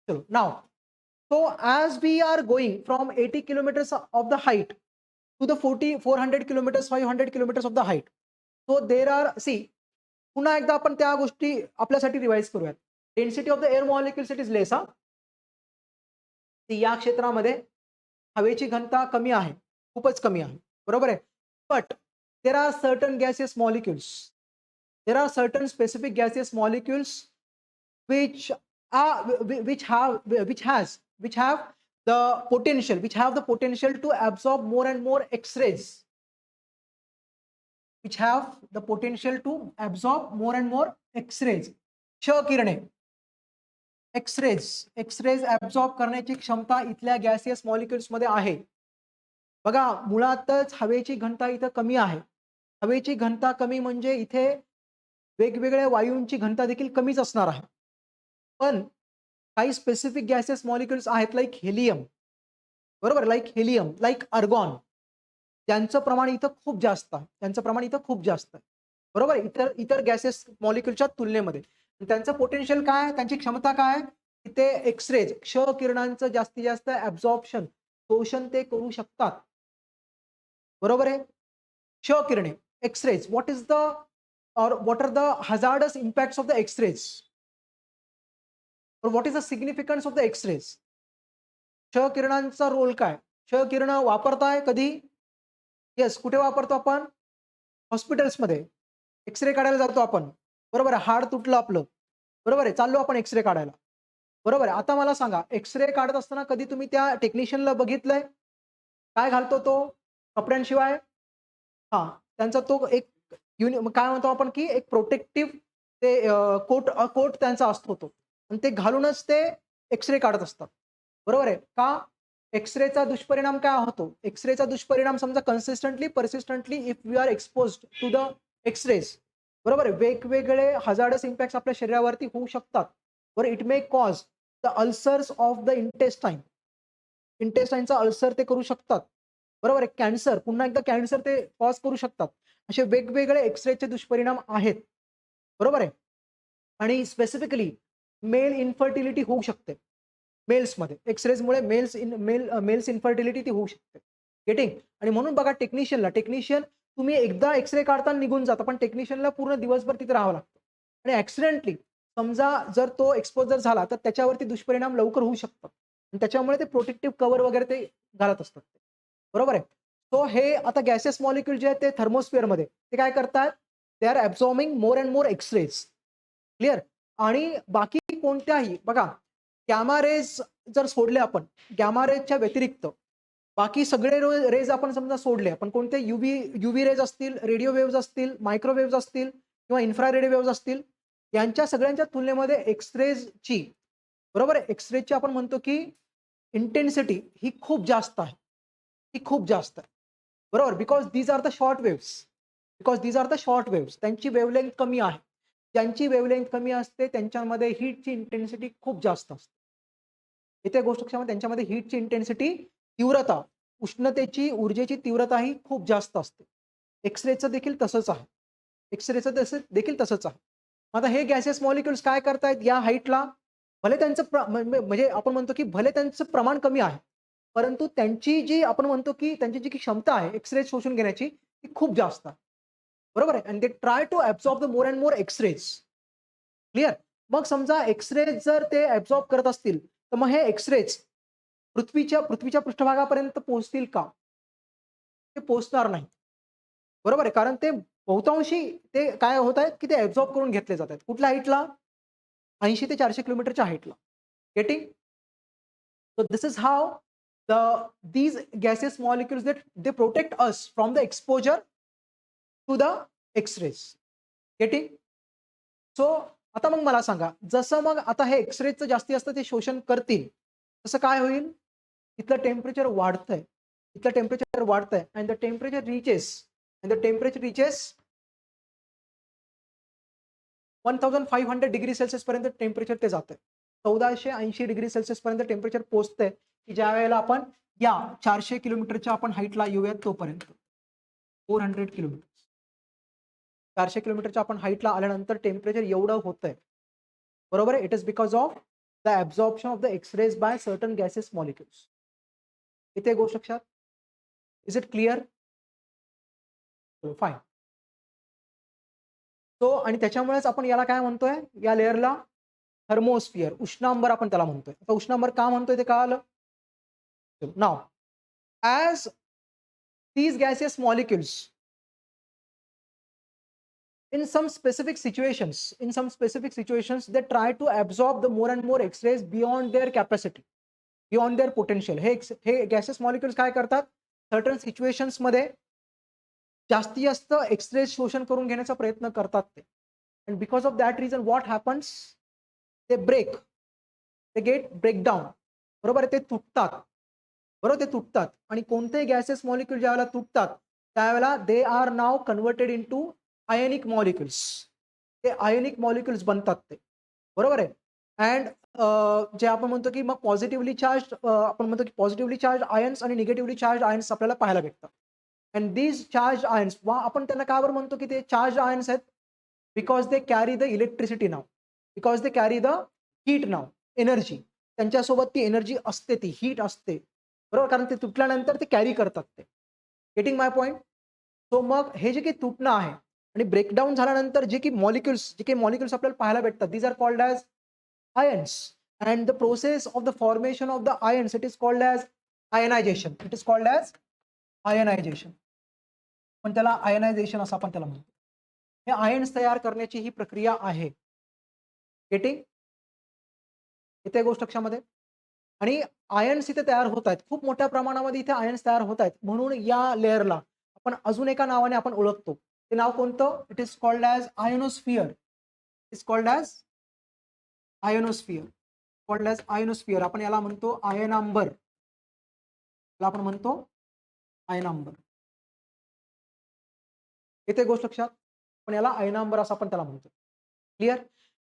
चलो now, so as we are going from 80 kilometers of the height to the 400 kilometers, 500 kilometers of the height, so there are, see, पुन्हा एकदा आपण त्या गोष्टी आपल्यासाठी रिवाइज करूयात. Density of the air molecules it is less. या क्षेत्रामध्ये हवेची घनता कमी आहे, खूपच कमी आहे. बरोबर आहे. But there are certain gases molecules, there are certain specific gases molecules which have the potential to absorb more and more X-rays, which have the potential to absorb more and more X-rays. क्ष किरणे, X-rays absorb करण्याची क्षमता इथल्या गॅसियस मॉलिक्युल्स मध्ये आहे. बघा, मुळातच हवेची घनता इथं कमी आहे. हवेची घनता कमी म्हणजे इथे वेगवेगळ्या वायूंची घनता देखील कमीच असणार आहे. पण काही स्पेसिफिक गॅसेस मॉलिक्युल्स आहेत, लाईक हेलियम. बरोबर, लाईक हेलियम, लाईक आर्गॉन, त्यांचं प्रमाण इथं खूप जास्त आहे. बरोबर, इतर गॅसेस मॉलिक्युलच्या तुलनेमध्ये त्यांचं पोटेन्शियल काय, त्यांची क्षमता काय, ते एक्सरेज, क्ष किरणांचं जास्तीत जास्त ऍब्झॉर्प्शन, शोषण ते करू शकतात. बरोबर आहे. क्ष किरणे, X-rays, what are the hazardous impacts of the X-rays, or what is the significance of the X-rays? क्ष किरणांचा रोल काय? क्ष किरण वापरताय कधी? येस, कुठे वापरतो आपण? हॉस्पिटल्समध्ये एक्सरे काढायला जातो आपण. बरोबर आहे. हाड तुटलं आपलं, बरोबर आहे, चाललो आपण एक्सरे काढायला. बरोबर आहे. आता मला सांगा, एक्सरे काढत असताना कधी तुम्ही त्या टेक्निशियनला बघितलंय? काय घालतो तो कपड्यांशिवाय? हा, त्यांचा तो एक काय म्हणतो आपण की एक प्रोटेक्टिव्ह ते कोट त्यांचा असतो तो, आणि ते घालूनच ते एक्सरे काढत असतात. बरोबर आहे का? एक्सरेचा दुष्परिणाम काय होतो? एक्सरेचा दुष्परिणाम समजा consistently persistently if we are exposed to the X-rays, बरोबर आहे, वेगवेगळे हजार्डस इम्पॅक्ट्स आपल्या शरीरावरती होऊ शकतात. बरं, it may cause the ulcers of the इंटेस्टाईनचा अल्सर ते करू शकतात. बरोबर आहे. कॅन्सर, पुन्हा एकदा कॅन्सर ते कॉज करू शकतात. असे वेगवेगळे एक्सरेचे दुष्परिणाम आहेत. बरोबर आहे. आणि स्पेसिफिकली मेल इन्फर्टिलिटी होऊ शकते मेल्समध्ये. एक्सरेजमुळे मेल्स इन्फर्टिलिटी ती होऊ शकते. गेटिंग? आणि म्हणून बघा, टेक्निशियन तुम्ही एकदा एक्सरे काढताना निघून जाता, पण टेक्निशियनला पूर्ण दिवसभर तिथे राहावं लागतं. आणि ऍक्सिडेंटली समजा जर तो एक्सपोजर झाला तर त्याच्यावरती दुष्परिणाम लवकर होऊ शकतात, आणि त्याच्यामुळे ते प्रोटेक्टिव्ह कव्हर वगैरे ते घालत असतात. बरोबर आहे. सो हे आता गॅसेस मॉलिक्युल जे आहेत ते थर्मोस्फिअरमध्ये ते काय करतात? They are absorbing more and more X-rays. Clear? आणि बाकी कोणत्याही, बघा, गॅमा रेज जर सोडले आपण, गॅमा रेजच्या व्यतिरिक्त बाकी सगळे रेज आपण समजा सोडले, पण कोणते युव्ही रेज असतील, रेडिओ वेव्हज असतील, मायक्रोवेव्हज असतील किंवा इन्फ्रारेड वेव्हज असतील, यांच्या सगळ्यांच्या तुलनेमध्ये एक्सरेजची, बरोबर आहे, एक्सरेजची आपण म्हणतो की इंटेन्सिटी ही खूप जास्त आहे. बरोबर, because these are the short waves. त्यांची वेव्हलेंथ कमी आहे. ज्यांची वेव्हलेंथ कमी असते त्यांच्यामध्ये हीटची इंटेन्सिटी खूप जास्त असते. इथे गोष्ट लक्षात, त्यांच्यामध्ये हीटची इंटेन्सिटी, तीव्रता, उष्णतेची, ऊर्जेची तीव्रता ही खूप जास्त असते. एक्सरेचं देखील तसंच आहे. आता हे गॅसेस मॉलिक्युल्स काय करतायत या हाईटला? भले त्यांचं म्हणजे आपण म्हणतो की भले त्यांचं प्रमाण कमी आहे, परंतु त्यांची जी आपण म्हणतो की त्यांची जी क्षमता आहे एक्स-रेज शोषून घेण्याची ती खूप जास्त आहे. बरोबर आहे. And they try to absorb the more and more X-rays. Clear? मग समजा एक्स-रेज जर ते ॲब्सॉर्ब करत असतील, तर मग हे एक्स-रेज पृथ्वीच्या पृष्ठभागापर्यंत पोहोचतील का? ते पोहोचणार नाही. बरोबर आहे. कारण ते बहुतांशी ते काय होत आहेत, की ते ॲब्सॉर्ब करून घेतले जात आहेत. कुठल्या हाईटला? 80 ते 400 किलोमीटरच्या हाईटला. Getting? So this is how these gaseous molecules that they protect us from the exposure to the X-rays. Getting? So आता मग मला सांगा, जसं मग आता हे एक्स-रेचं जास्तीत जास्त ते शोषण करतील, तसं काय होईल? इथलं टेम्परेचर वाढतंय. इथलं टेम्परेचर वाढतंय and the temperature reaches 1500 degree Celsius पर्यंत टेम्परेचर ते जातंय. 1480 डिग्री सेल्सियस पर्यंत टेम्परेचर पोहोचतंय, की ज्यावेळेला आपण या 400 किलोमीटरच्या आपण हाईटला येऊयात तोपर्यंत. 400 किलोमीटर. 400 किलोमीटरच्या आपण हाईटला आल्यानंतर टेम्परेचर एवढं होतंय. बरोबर आहे? It is because of the absorption of the X-rays by certain gases molecules. इथे गोष्ट लक्षात? Is it clear? Fine. So आणि त्याच्यामुळेच आपण याला काय म्हणतोय? या लेयरला थर्मोस्फिअर, उष्णांबर आपण त्याला म्हणतोय. आता उष्णांबर का म्हणतोय ते कळालं? नाव as these gaseous molecules in some specific situations they try to absorb the more and more x-rays beyond their capacity, beyond their potential. हे gaseous molecules काय करतात? सर्टन सिच्युएशन्स मध्ये जास्तीत जास्त एक्स-रे शोषण करून घेण्याचा प्रयत्न करतात ते. And because of that reason what happens? ते गेट ब्रेकडाऊन. बरोबर आहे? ते तुटतात. बरोबर ते तुटतात आणि कोणतेही गॅसेस मॉलिक्यूल ज्यावेळेला तुटतात त्यावेळेला they are now converted into ionic molecules. ते आयनिक मॉलिक्युल्स बनतात ते. बरोबर आहे? अँड जे आपण म्हणतो की मग पॉझिटिव्हली चार्ज आपण म्हणतो की पॉझिटिव्हली चार्ज आयन्स आणि निगेटिव्हली चार्ज आयन्स आपल्याला पाहायला भेटतात. अँड दीज चार्ज आयन्स आपण त्यांना का बरं म्हणतो की ते चार्ज आयन्स आहेत? Because they carry the electricity now, because they carry the heat now, energy. त्यांच्यासोबत ती एनर्जी असते, ती हीट असते. बरोबर? कारण ते तुटल्यानंतर ते कॅरी करतात ते. गेटिंग माय पॉइंट? सो मग हे जे काही तुटणं आहे आणि ब्रेकडाऊन झाल्यानंतर जे काही मॉलिक्युल्स आपल्याला पाहायला भेटतात, these are called as ions. And the process of the formation of the ions it is called as ionisation. It is called as ionisation. पण त्याला आयनायझेशन असं आपण त्याला म्हणतो. हे आयन्स तयार करण्याची ही प्रक्रिया आहे. गेटिंग? येते गोष्ट लक्षामध्ये? आणि आयन्स इथे तयार होत आहेत. खूप मोठ्या प्रमाणामध्ये इथे आयन्स तयार होत आहेत. म्हणून या लेयरला आपण अजून एका नावाने आपण ओळखतो. ते नाव कोणतं? It is called as ionosphere. Is called as ionosphere. Called as ionosphere. आपण याला म्हणतो आयनांबर. याला आपण म्हणतो आयनांबर. येते गोष्ट लक्षात? पण याला आयनांबर असं आपण त्याला म्हणतो. Clear?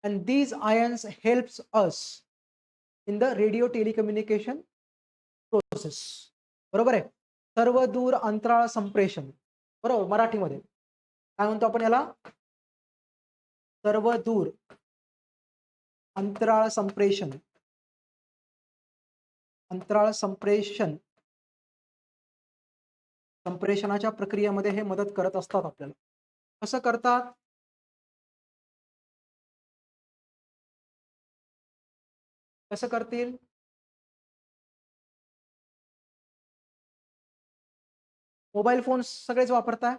And these ions helps us in the radio telecommunication process. बरोबर आहे? सर्व दूर अंतराळ संप्रेषण. बरोबर? मराठीमध्ये काय म्हणतो आपण याला? सर्व दूर अंतराळ संप्रेषण. अंतराळ संप्रेषण. संप्रेषणाच्या प्रक्रियेमध्ये हे मदत करत असतात आपल्याला. कसं करतात? कसं करतील? मोबाईल फोन्स सगळेच वापरताय.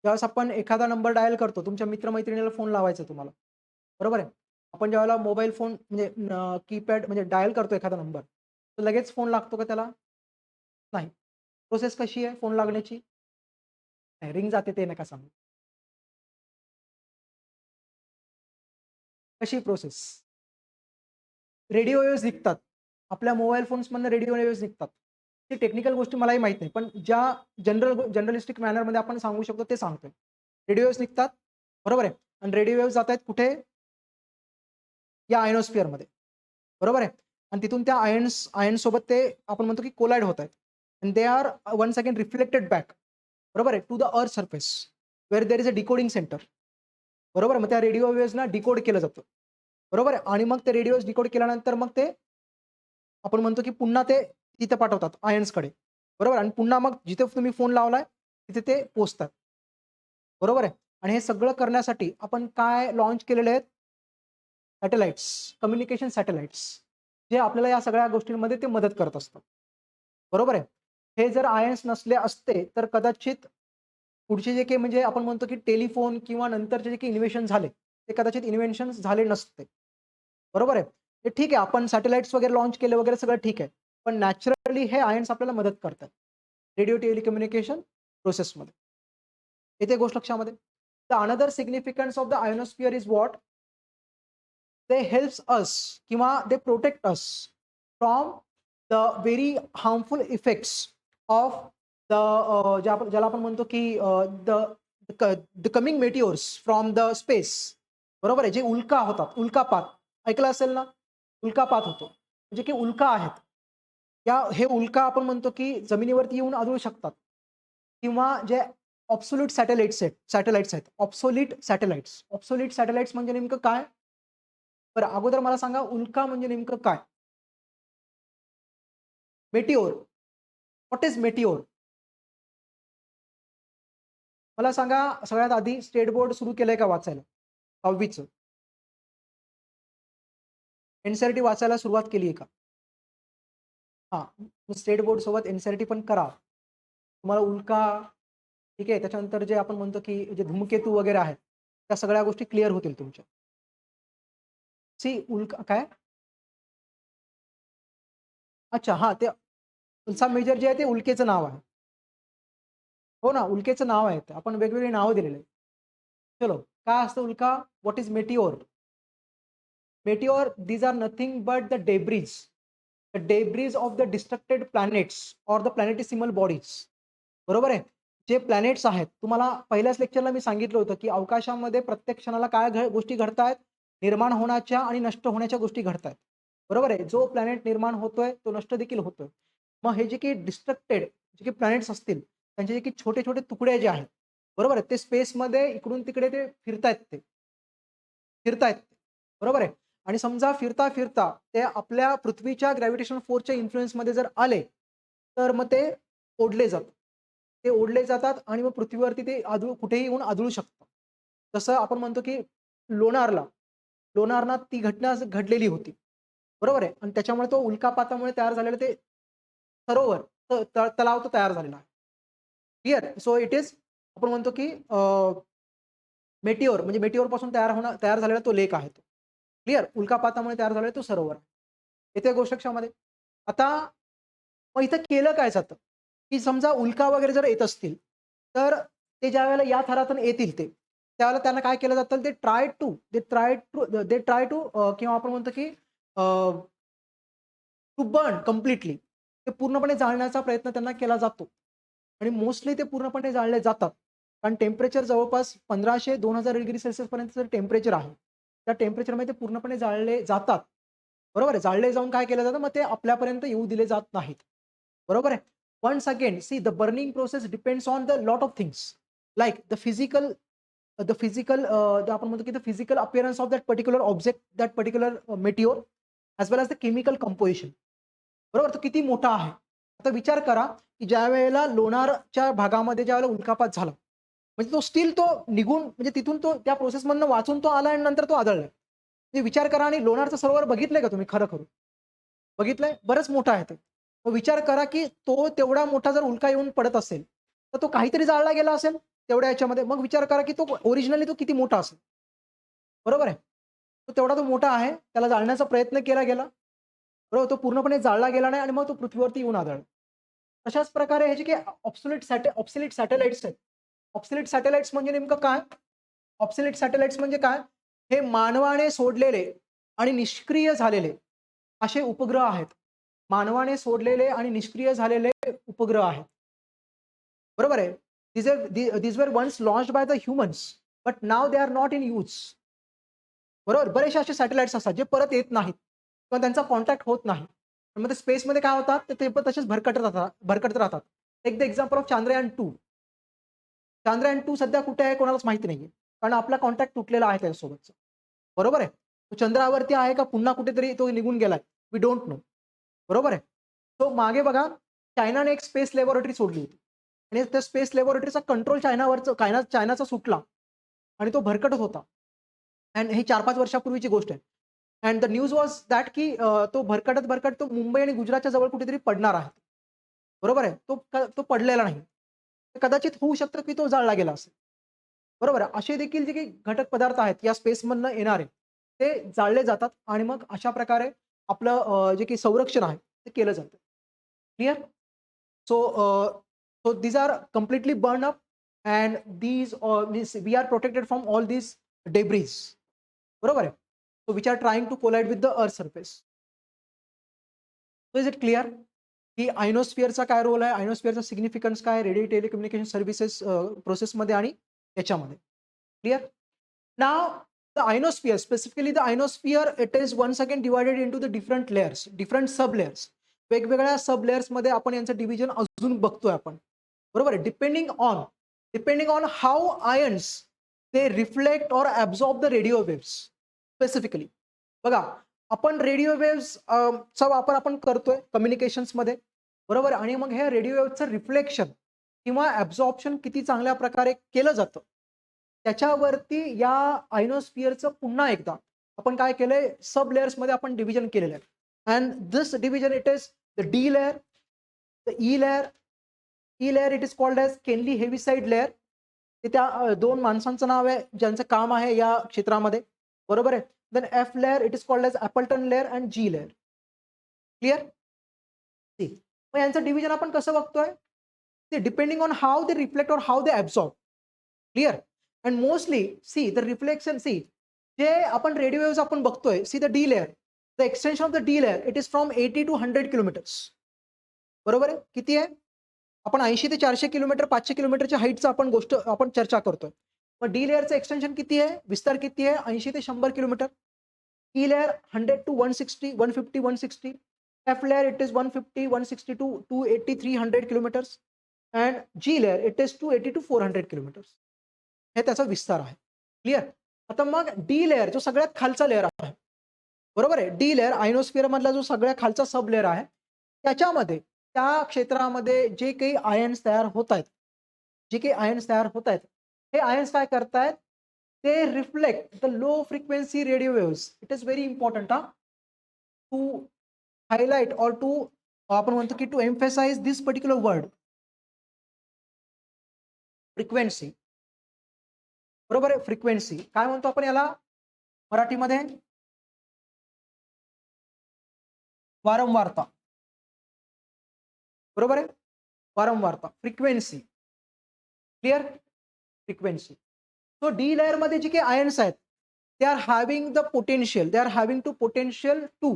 ज्यावेळेस आपण एखादा नंबर डायल करतो, तुमच्या मित्र-मैत्रिणीला फोन लावायचा तुम्हाला. बरोबर आहे? आपण ज्यावेळेला मोबाईल फोन म्हणजे कीपॅड म्हणजे डायल करतो एखादा नंबर, तर लगेच फोन लागतो का त्याला? नाही. प्रोसेस कशी आहे फोन लागण्याची? नाही, रिंग जाते ते नका सांगू. कशी प्रोसेस? रेडिओ वेव्हज निघतात. आपल्या मोबाईल फोन्समधनं रेडिओ वेव्हज निघतात. ते टेक्निकल गोष्टी मलाही माहीत नाही. पण ज्या जनरलिस्टिक मॅनरमध्ये आपण सांगू शकतो ते सांगतोय. रेडिओ वेव्हज निघतात. बरोबर आहे? आणि रेडिओ वेव्हज जात आहेत कुठे? या आयनोस्फिअरमध्ये. बरोबर आहे? आणि तिथून त्या आयन्ससोबत ते आपण म्हणतो की कोलाईड होत आहेत. And they are once again reflected back. बरोबर आहे? To the earth surface where there is a decoding centre. बरोबर आहे? मग त्या रेडिओ वेव्हजना डिकोड केलं जातं. बरोबर आहे? आणि मग ते रेडिओज डिकोड केल्यानंतर मग ते आपण म्हणतो की पुन्हा ते तिथे पाठवतात आयन्सकडे. बरोबर आणि पुन्हा मग जिथे तुम्ही फोन लावलाय तिथे ते पोहोचतात. बरोबर आहे. आणि हे सगळं करण्यासाठी आपण काय लॉन्च केलेले आहेत? सॅटेलाइट्स, कम्युनिकेशन सॅटेलाइट्स, जे आपल्याला या सगळ्या गोष्टींमध्ये ते मदत करत असतात. बरोबर आहे. हे जर आयन्स नसले असते, तर कदाचित पुढचे जे काही म्हणजे आपण म्हणतो की टेलिफोन किंवा नंतरचे जे काही इन्व्हेन्शन झाले, ते कदाचित इन्व्हेन्शन्स झाले नसते. बरोबर आहे. ते ठीक आहे, आपण सॅटेलाइट्स वगैरे लॉन्च केले वगैरे सगळं ठीक आहे. पण नॅचरली हे आयन्स आपल्याला मदत करतात. रेडिओ टेलिकम्युनिकेशन प्रोसेसमध्ये. येते गोष्ट लक्षामध्ये. The another significance of the ionosphere is what? They helps us किंवा they protect us from the very harmful effects of the ज्याला आपण म्हणतो की the coming meteors from the space. बरोबर आहे. जे उल्का होतात, उल्कापात ऐकलं असेल ना? उल्कापात होतो. म्हणजे की उल्का आहेत. हे उल्का आपण म्हणतो की जमिनीवरती येऊन आदळू शकतात किंवा जे सॅटेलाइट्स आहेत. ऑब्सोलीट सॅटेलाइट्स म्हणजे नेमकं काय? बरं अगोदर मला सांगा उल्का म्हणजे नेमकं काय? मेटिओर. What is meteor? मला सांगा सगळ्यात आधी स्टेट बोर्ड सुरू केलंय का वाचायला? 6वीचं. एन-सी-ई-आर-टी वाचायला सुरुवात केली आहे का? हां. स्टेट बोर्ड सोबत एन-सी-ई-आर-टी पण करा. तुम्हाला उल्का, ठीक आहे. त्याच्यानंतर जे आपण म्हणतो की जे धूमकेतू वगैरे आहेत, त्या सगळ्या गोष्टी क्लिअर होतील तुमच्या. उल्का काय? अच्छा हां, ते उल्सा मेजर जे आहे ते उल्केचं नाव आहे. हो ना, उल्केचं नाव आहे ते. आपण वेगवेगळी नावं दिलेली आहेत. चलो, काय असतं उल्का? What is meteor? Meteor, these are nothing but the debris of the destructed planets or the planetesimal bodies. बरोबर आहे. जे प्लॅनेट्स आहेत, तुम्हाला पहिल्याच लेक्चरला मी सांगितलं होतं, की अवकाशामध्ये प्रत्येक क्षणाला काय गोष्टी घडतायत? निर्माण होण्याच्या आणि नष्ट होण्याच्या गोष्टी घडतायत. बरोबर आहे. जो प्लॅनेट निर्माण होतोय, तो नष्ट देखील होतोय. मग हे जे काही डिस्ट्रक्टेड जे काही प्लॅनेट्स असतील, त्यांचे जे काही छोटे-छोटे तुकडे जे आहेत, बरोबर आहे. ते स्पेसमध्ये इकडून तिकडे ते फिरतायत. बरोबर आहे. आणि समजा फिरता-फिरता ते आपल्या पृथ्वीच्या ग्रॅव्हिटेशनल फोर्सच्या इन्फ्लुअन्समध्ये जर आले, तर मग ते ओढले जातात. ते ओढले जातात आणि मग पृथ्वीवरती ते कुठेही येऊन आदळू शकतात. तसं आपण म्हणतो की लोणारला, लोणारला ती घटना घडलेली होती. बरोबर आहे. आणि त्याच्यामुळे तो उल्कापातामुळे तयार झालेलं ते सरोवर, तलाव तो तयार झालेला आहे. क्लिअर? सो इट इज आपण म्हणतो की म्हणजे मेटिओरपासून तयार झालेला तो लेक आहे तो. क्लिअर? उल्कापातामुळे तयार झालेला तो सरोवर. येते गोष्ट लक्षामध्ये. आता मग इथं केलं काय जातं, की समजा उल्का वगैरे जर येत असतील, तर ते ज्यावेळेला या थरातून येतील ते, त्यावेळेला त्यांना काय केलं जातं, दे ट्राय टू किंवा आपण म्हणतो की टू बर्न कंप्लीटली. ते पूर्णपणे जाळण्याचा प्रयत्न त्यांना केला जातो. आणि मोस्टली ते पूर्णपणे जाळले जातात. कारण टेम्परेचर जवळपास 1500-2000 डिग्री सेल्सियस पर्यंतचं टेम्परेचर आहे. त्या टेम्परेचरमध्ये ते पूर्णपणे जाळले जातात. बरोबर आहे. जाळले जाऊन काय केलं जातं, मग ते आपल्यापर्यंत येऊ दिले जात नाहीत. बरोबर आहे. Once again the burning process depends on the lot of things like आपण म्हणतो की the physical appearance of that particular object, that particular meteor as well as the chemical composition. बरोबर, तो किती मोठा आहे. आता विचार करा, की ज्यावेळेला लोणारच्या भागामध्ये ज्यावेळेला उल्कापात झाला, म्हणजे तो स्टिल तो निघून म्हणजे तिथून तो त्या प्रोसेसमधनं वाचून तो आला आणि नंतर तो आदळलाय. म्हणजे विचार करा आणि लोणारचं सरोवर बघितलंय का तुम्ही खरं-खरं? बघितलंय? बरंच मोठं आहे ते. मग विचार करा, की तो तेवढा मोठा जर उल्का येऊन पडत असेल, तर तो काहीतरी जाळला गेला असेल तेवढ्या ह्याच्यामध्ये. मग विचार करा, की तो ओरिजिनली तो किती मोठा असेल. बरोबर आहे? तो मोठा आहे. त्याला जाळण्याचा प्रयत्न केला गेला. बरोबर, तो पूर्णपणे जाळला गेला नाही आणि मग तो पृथ्वीवरती येऊन आदळला. तशाच प्रकारे हे जे काही ऑब्सोलीट सॅटेलाइट्स आहेत. ऑब्सोलीट सॅटेलाइट्स म्हणजे नेमकं काय? ऑब्सोलीट सॅटेलाइट्स म्हणजे काय? हे मानवाने सोडलेले आणि निष्क्रिय झालेले असे उपग्रह आहेत. मानवाने सोडलेले आणि निष्क्रिय झालेले उपग्रह आहेत. बरोबर आहे. these were once launched by the humans, but now they are not in use. बरोबर. बरेचसे असे सॅटेलाइट्स असतात जे परत येत नाहीत किंवा त्यांचा कॉन्टॅक्ट होत नाही. पण मग ते स्पेसमध्ये काय होतात, तर ते पण तसेच भरकटत राहतात. Take the example of Chandrayaan two. Chandrayaan two सध्या कुठे आहे कोणालाच माहिती नाहीये. कारण आपला कॉन्टॅक्ट तुटलेला आहे त्याच्यासोबतचा. बरोबर आहे. तो चंद्रावरती आहे का पुन्हा कुठेतरी तो निघून गेलाय? We don't know. बरोबर आहे. तो मागे बघा चायनाने एक स्पेस लॅबोरेटरी सोडली होती आणि त्या स्पेस लॅबोरेटरीचा कंट्रोल चायनाचा सुटला आणि तो भरकटत होता. अँड ही 4-5 वर्षापूर्वीची गोष्ट आहे. And the news was that की तो भरकटत तो मुंबई आणि गुजरातच्या जवळ कुठेतरी पडणार आहे. बरोबर आहे. तो पडलेला नाही. कदाचित होऊ शकतं की तो जाळला गेला असेल. बरोबर आहे. असे देखील जे काही घटक पदार्थ आहेत या स्पेसमधनं येणारे, ते जाळले जातात आणि मग अशा प्रकारे आपलं जे काही संरक्षण आहे ते केलं जातं. Clear? So these are completely burned up and these means we are protected from all these debris. बरोबर आहे. So which are trying to collide with the earth surface. So is it clear? की आयनोस्फिअरचा काय रोल आहे, आयनोस्फिअरचा सिग्निफिकन्स काय, रेडिओ टेलिकम्युनिकेशन सर्व्हिसेस प्रोसेसमध्ये आणि याच्यामध्ये. Clear? Now the ionosphere, specifically the ionosphere, it is once again divided into the different layers, different sub layers. वेगवेगळ्या सब लेयर्समध्ये आपण यांचं डिव्हिजन अजून बघतोय आपण. बरोबर आहे. Depending on how ions they reflect or absorb the radio waves. Specifically बघा, आपण रेडिओ वेव्स चा वापर आपण करतोय कम्युनिकेशन्समध्ये. बरोबर. आणि मग हे रेडिओ वेव्हचं रिफ्लेक्शन किंवा ॲब्झॉर्प्शन किती चांगल्या प्रकारे केलं जातं, त्याच्यावरती या आयनोस्फिअरचं पुन्हा एकदा आपण काय केलंय, सब लेयर्समध्ये आपण डिव्हिजन केलेलं आहे. And this division it is the D layer, the E layer. E layer it is called as Kennelly Heaviside layer. ते त्या दोन माणसांचं नाव आहे ज्यांचं काम आहे या क्षेत्रामध्ये. बरोबर आहे. Then F layer it is called as Appleton layer and G layer. Clear? मग यांचं डिव्हिजन आपण कसं बघतोय, ते depending on how they reflect or how they absorb. Clear? And mostly see the reflection, see जे आपण रेडिओ वेव्स आपण बघतोय, see the D layer, the extension of the D layer it is from 80 to 100 kilometres. बरोबर आहे. किती आहे? आपण 80 ते 400 किलोमीटर, 500 किलोमीटरच्या हाईटचं आपण चर्चा करतोय. मग डी लेयरचं एक्सटेंशन किती आहे, विस्तार किती आहे? 80 ते 100 kilometre. E layer 100 to 160, 150, 160. F layer it is 150, 160 to 280, 300 kilometres. And G layer it is 280 to 400 kilometres. हे त्याचा विस्तार आहे. क्लिअर? आता मग डी लेयर जो सगळ्यात खालचा लेयर आहे, बरोबर आहे. डी लेयर आयनोस्फिअर मधला जो सगळ्यात खालचा सब लेयर आहे, त्याच्यामध्ये त्या क्षेत्रामध्ये जे काही आयन्स तयार होत आहेत, हे आयन्स काय करतायत, ते reflect the low frequency radio waves. It is very important to highlight और टू आपण म्हणतो की to emphasise this particular word, frequency. बरोबर आहे. फ्रिक्वेन्सी काय म्हणतो आपण याला मराठीमध्ये? वारंवारता. बरोबर आहे. वारंवारता, frequency. Clear? Frequency. So D layer मध्ये जे काही आयन्स आहेत, they are having to potential to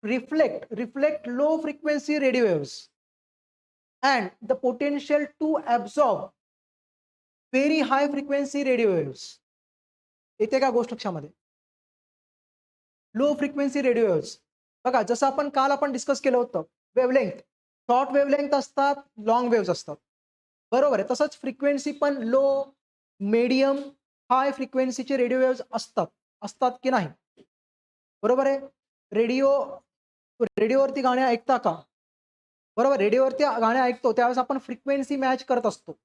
reflect low frequency radio waves and the potential to absorb very high frequency radio waves. येते का गोष्ट लक्षामध्ये? लो फ्रिक्वेन्सी रेडिओ वेव्स बघा, जसं आपण काल डिस्कस केलं होतं, वेवलेंथ, शॉर्ट वेवलेंथ असतात, लॉंग वेव्स असतात. बरोबर आहे. तसंच फ्रिक्वेन्सी पण लो, मीडियम, हाय फ्रिक्वेन्सीचे रेडिओ वेव्स असतात की नाही? बरोबर आहे. रेडिओवरती गाणे ऐकता का? बरोबर. रेडिओवरती गाणे ऐकतो त्यावेळेस आपण फ्रिक्वेन्सी मॅच करत असतो.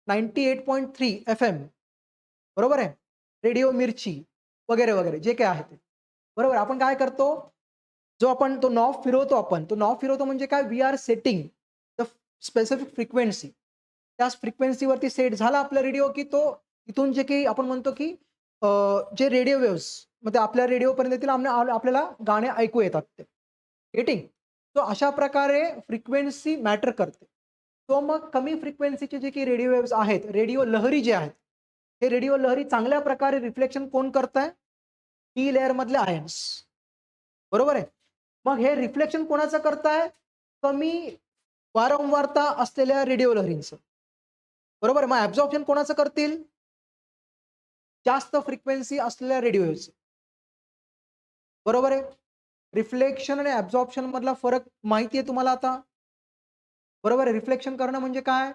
98.3 FM. बरोबर आहे. रेडिओ मिर्ची वगैरे वगैरे जे काही आहे ते. बरोबर. आपण काय करतो, तो नॉब फिरवतो म्हणजे काय, we are setting the specific frequency. त्या फ्रिक्वेन्सीवरती सेट झाला आपला रेडिओ की तो इथून जे काही आपण म्हणतो की जे रेडिओ वेव्स मध्ये आपल्या रेडिओपर्यंत येतील, आपल्याला गाणे ऐकू येतात ते. गेटिंग? तो अशा प्रकारे फ्रिक्वेन्सी मॅटर करते. तो मग कमी फ्रिक्वेन्सीचे जे काही रेडिओ वेव्स आहेत, रेडिओ लहरी जे आहेत, हे रेडिओ लहरी चांगल्या प्रकारे रिफ्लेक्शन कोण करताय? डी लेयर मधले आयन्स. बरोबर आहे. मग हे रिफ्लेक्शन कोणाचं करताय? कमी वारंवारता असलेल्या रेडिओ लहरींचं. बरोबर. मग ॲब्झॉर्प्शन कोणाचं करतील? जास्त फ्रिक्वेन्सी असलेल्या रेडिओ वेव्हचं. बरोबर आहे. रिफ्लेक्शन आणि ॲब्झॉर्प्शन मधला फरक माहिती आहे तुम्हाला आता? बरोबर आहे. रिफ्लेक्शन करणं म्हणजे काय?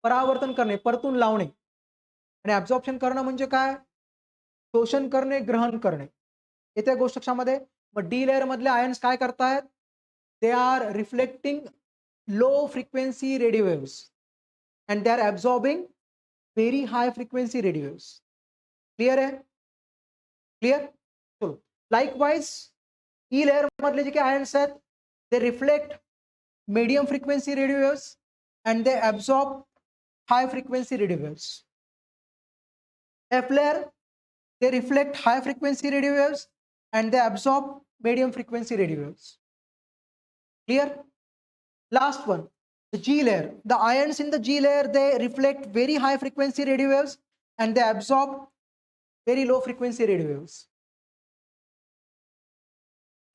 परावर्तन करणे, परतून लावणे. आणि ॲब्झॉर्प्शन करणं म्हणजे काय? शोषण करणे, ग्रहण करणे. येत्या गोष्ट कशामध्ये? मग डी लेयर मधले आयन्स काय करतायत? they are reflecting low frequency radio waves and they are absorbing very high frequency radio waves. Clear है? Clear? चलो. Likewise, E layer मधले जे काही ions आहेत, they reflect medium frequency radio waves and they absorb high frequency radio waves. F layer, they reflect high frequency radio waves and they absorb medium frequency radio waves. Clear? Last one, the G layer. The ions in the G layer, they reflect very high frequency radio waves and they absorb very low frequency radio waves.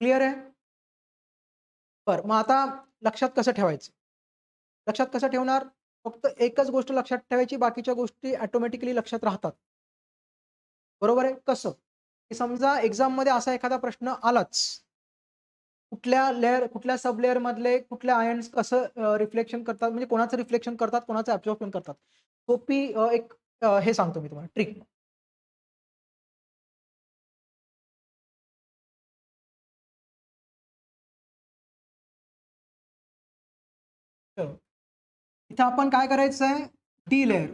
Clear आहे? बरं, मग आता लक्षात कसं ठेवायचं? लक्षात कसं ठेवणार? फक्त एकच गोष्ट लक्षात ठेवायची, बाकीच्या गोष्टी ऑटोमॅटिकली लक्षात राहतात. बरोबर आहे? कसं? की समजा एक्झाम मध्ये असा एखादा प्रश्न आलाच, कुठल्या लेअर, कुठल्या सब लेअर मधले कुठल्या आयन्स कसं रिफ्लेक्शन करतात, म्हणजे कोणाचं रिफ्लेक्शन करतात, कोणाचं ऍब्झॉर्प्शन करतात. सोपी एक हे सांगतो मी तुम्हाला ट्रिक. इथे आपण काय करायचं आहे, D layer,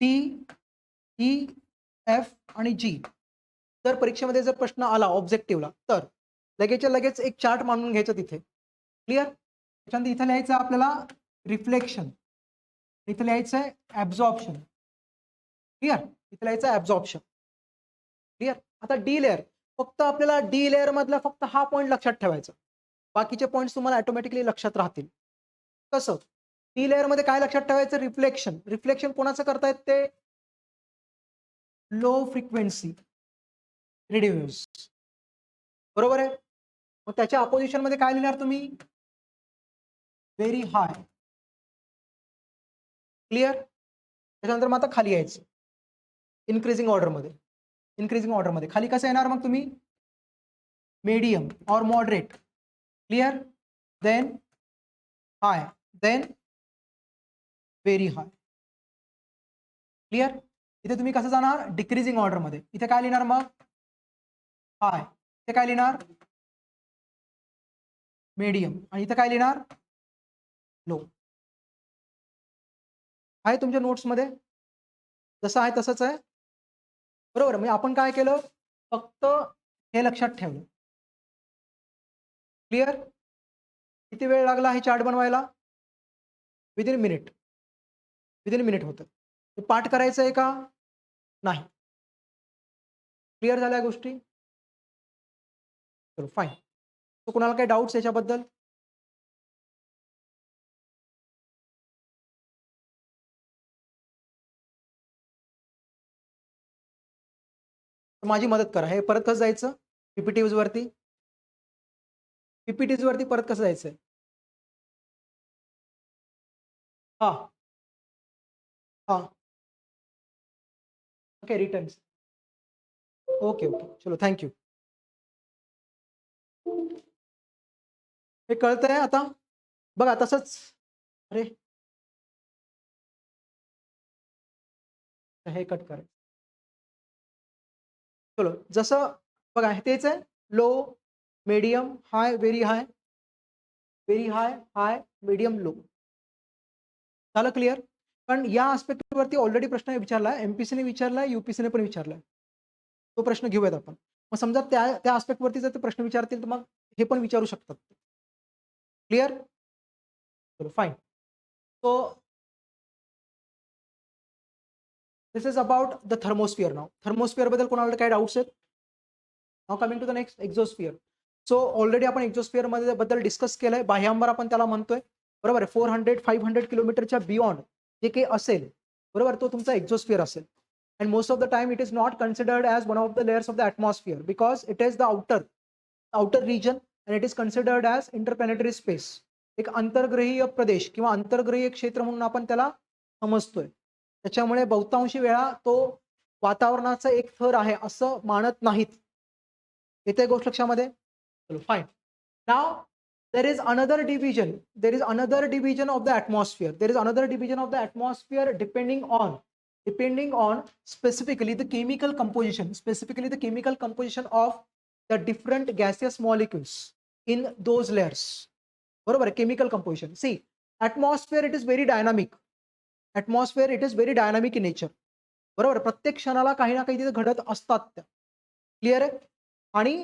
T, E, F आणि जी. जर परीक्षेमध्ये जर प्रश्न आला ऑब्जेक्टिव्हला, तर लगेचच्या लगेच एक चार्ट मांडून घ्यायचं तिथे. क्लिअर? त्याच्यानंतर इथे लिहायचं आपल्याला रिफ्लेक्शन, इथे लिहायचं आहे ऍब्झॉर्प्शन. क्लिअर? इथे लिहायचं ऍब्झॉर्प्शन. क्लिअर? आता डी लेअर, फक्त आपल्याला डी लेअर मधला फक्त हा पॉईंट लक्षात ठेवायचा, बाकीचे पॉईंट्स तुम्हाला ऑटोमॅटिकली लक्षात राहतील. कसं? डी लेअर मध्ये काय लक्षात ठेवायचं? रिफ्लेक्शन. रिफ्लेक्शन कोणाचं करतायत? ते लो फ्रिक्वेन्सी रेडिओ वेव्स. बरोबर आहे? मग त्याच्या अपोजिशन मध्ये काय लिहिणार तुम्ही? Very high. क्लिअर? त्याच्यानंतर मग आता खाली यायचं इन्क्रीजिंग ऑर्डर मध्ये. इन्क्रीजिंग ऑर्डर मध्ये खाली कसं येणार मग तुम्ही? मीडियम और मॉडरेट. क्लिअर? देन हाय, देन व्हेरी हाय. क्लिअर? इथे तुम्ही कसं जाणार? डिक्रीजिंग ऑर्डर मध्ये. इथे काय लिहिणार मग? हाय. इथे काय लिहिणार? मीडियम. आणि इथे काय लिहिणार? लो. आहे तुमच्या नोट्स मध्ये? जसं आहे तसंच आहे. बरोबर? म्हणजे आपण काय केलं? फक्त हे लक्षात ठेवलं. क्लिअर? किती वेळ लागला हे चार्ट बनवायला? Within minute. विदिन मिनिट होतं. पाठ करायचं आहे का? नाही. क्लिअर झाल्या गोष्टी? चलो फाईन. तो कोणाला काही डाऊट्स याच्याबद्दल? माझी मदत करा. हे परत कसं जायचं? पीपीटीज वरती. पीपीटीज वरती परत कसं जायचंय? हा हा. Okay, returns. ओके ओके, चलो थँक्यू. हे कळतंय आता? बघा तसंच. अरे हे कट करायचं. चलो जसं बघा तेच आहे. लो, मीडियम, हाय, व्हेरी हाय, व्हेरी हाय, हाय, मीडियम, लो. झालं क्लिअर? पण या आस्पेक्ट वरती ऑलरेडी प्रश्न विचारलाय, एमपीसीने विचारलाय, यूपीसीने पण विचारलाय. तो प्रश्न घेऊयात आपण. मग समजा त्या आस्पेक्ट वरती जर ते प्रश्न विचारतील तर मग हे पण विचारू शकतात. क्लिअर? चलो fine. So this is about the thermosphere. Now thermosphere बद्दल कोणाला काही डाऊट्स आहेत? Now coming to the next, exosphere. So already आपण एक्झोस्फिअर मध्ये बद्दल डिस्कस केलंय. बाह्यांबर आपण त्याला म्हणतोय. बरोबर आहे? 400-500 किलोमीटरच्या बियॉन्ड जे काही असेल, बरोबर, तो तुमचा एक्झोस्फिअर असेल. And most of the time it is not considered as one of the layers of the atmosphere because it is the outer region and it is considered as interplanetary space. एक अंतर्ग्रहीय प्रदेश किंवा अंतर्ग्रहीय क्षेत्र म्हणून आपण त्याला समजतोय. त्याच्यामुळे बहुतांशी वेळा तो वातावरणाचा एक थर आहे असं मानत नाहीत. येते गोष्ट लक्षामध्ये? चलो fine. Now there is another division. There is another division of the atmosphere. There is another division of the atmosphere depending on specifically the chemical composition of the different gaseous molecules in those layers. बरोबर आहे. Chemical composition. See atmosphere it is very dynamic. Atmosphere it is very dynamic in nature. बरोबर आहे. प्रत्येक क्षणाला काही ना काही तिथे घडत असतात त्या. क्लिअर आहे? आणि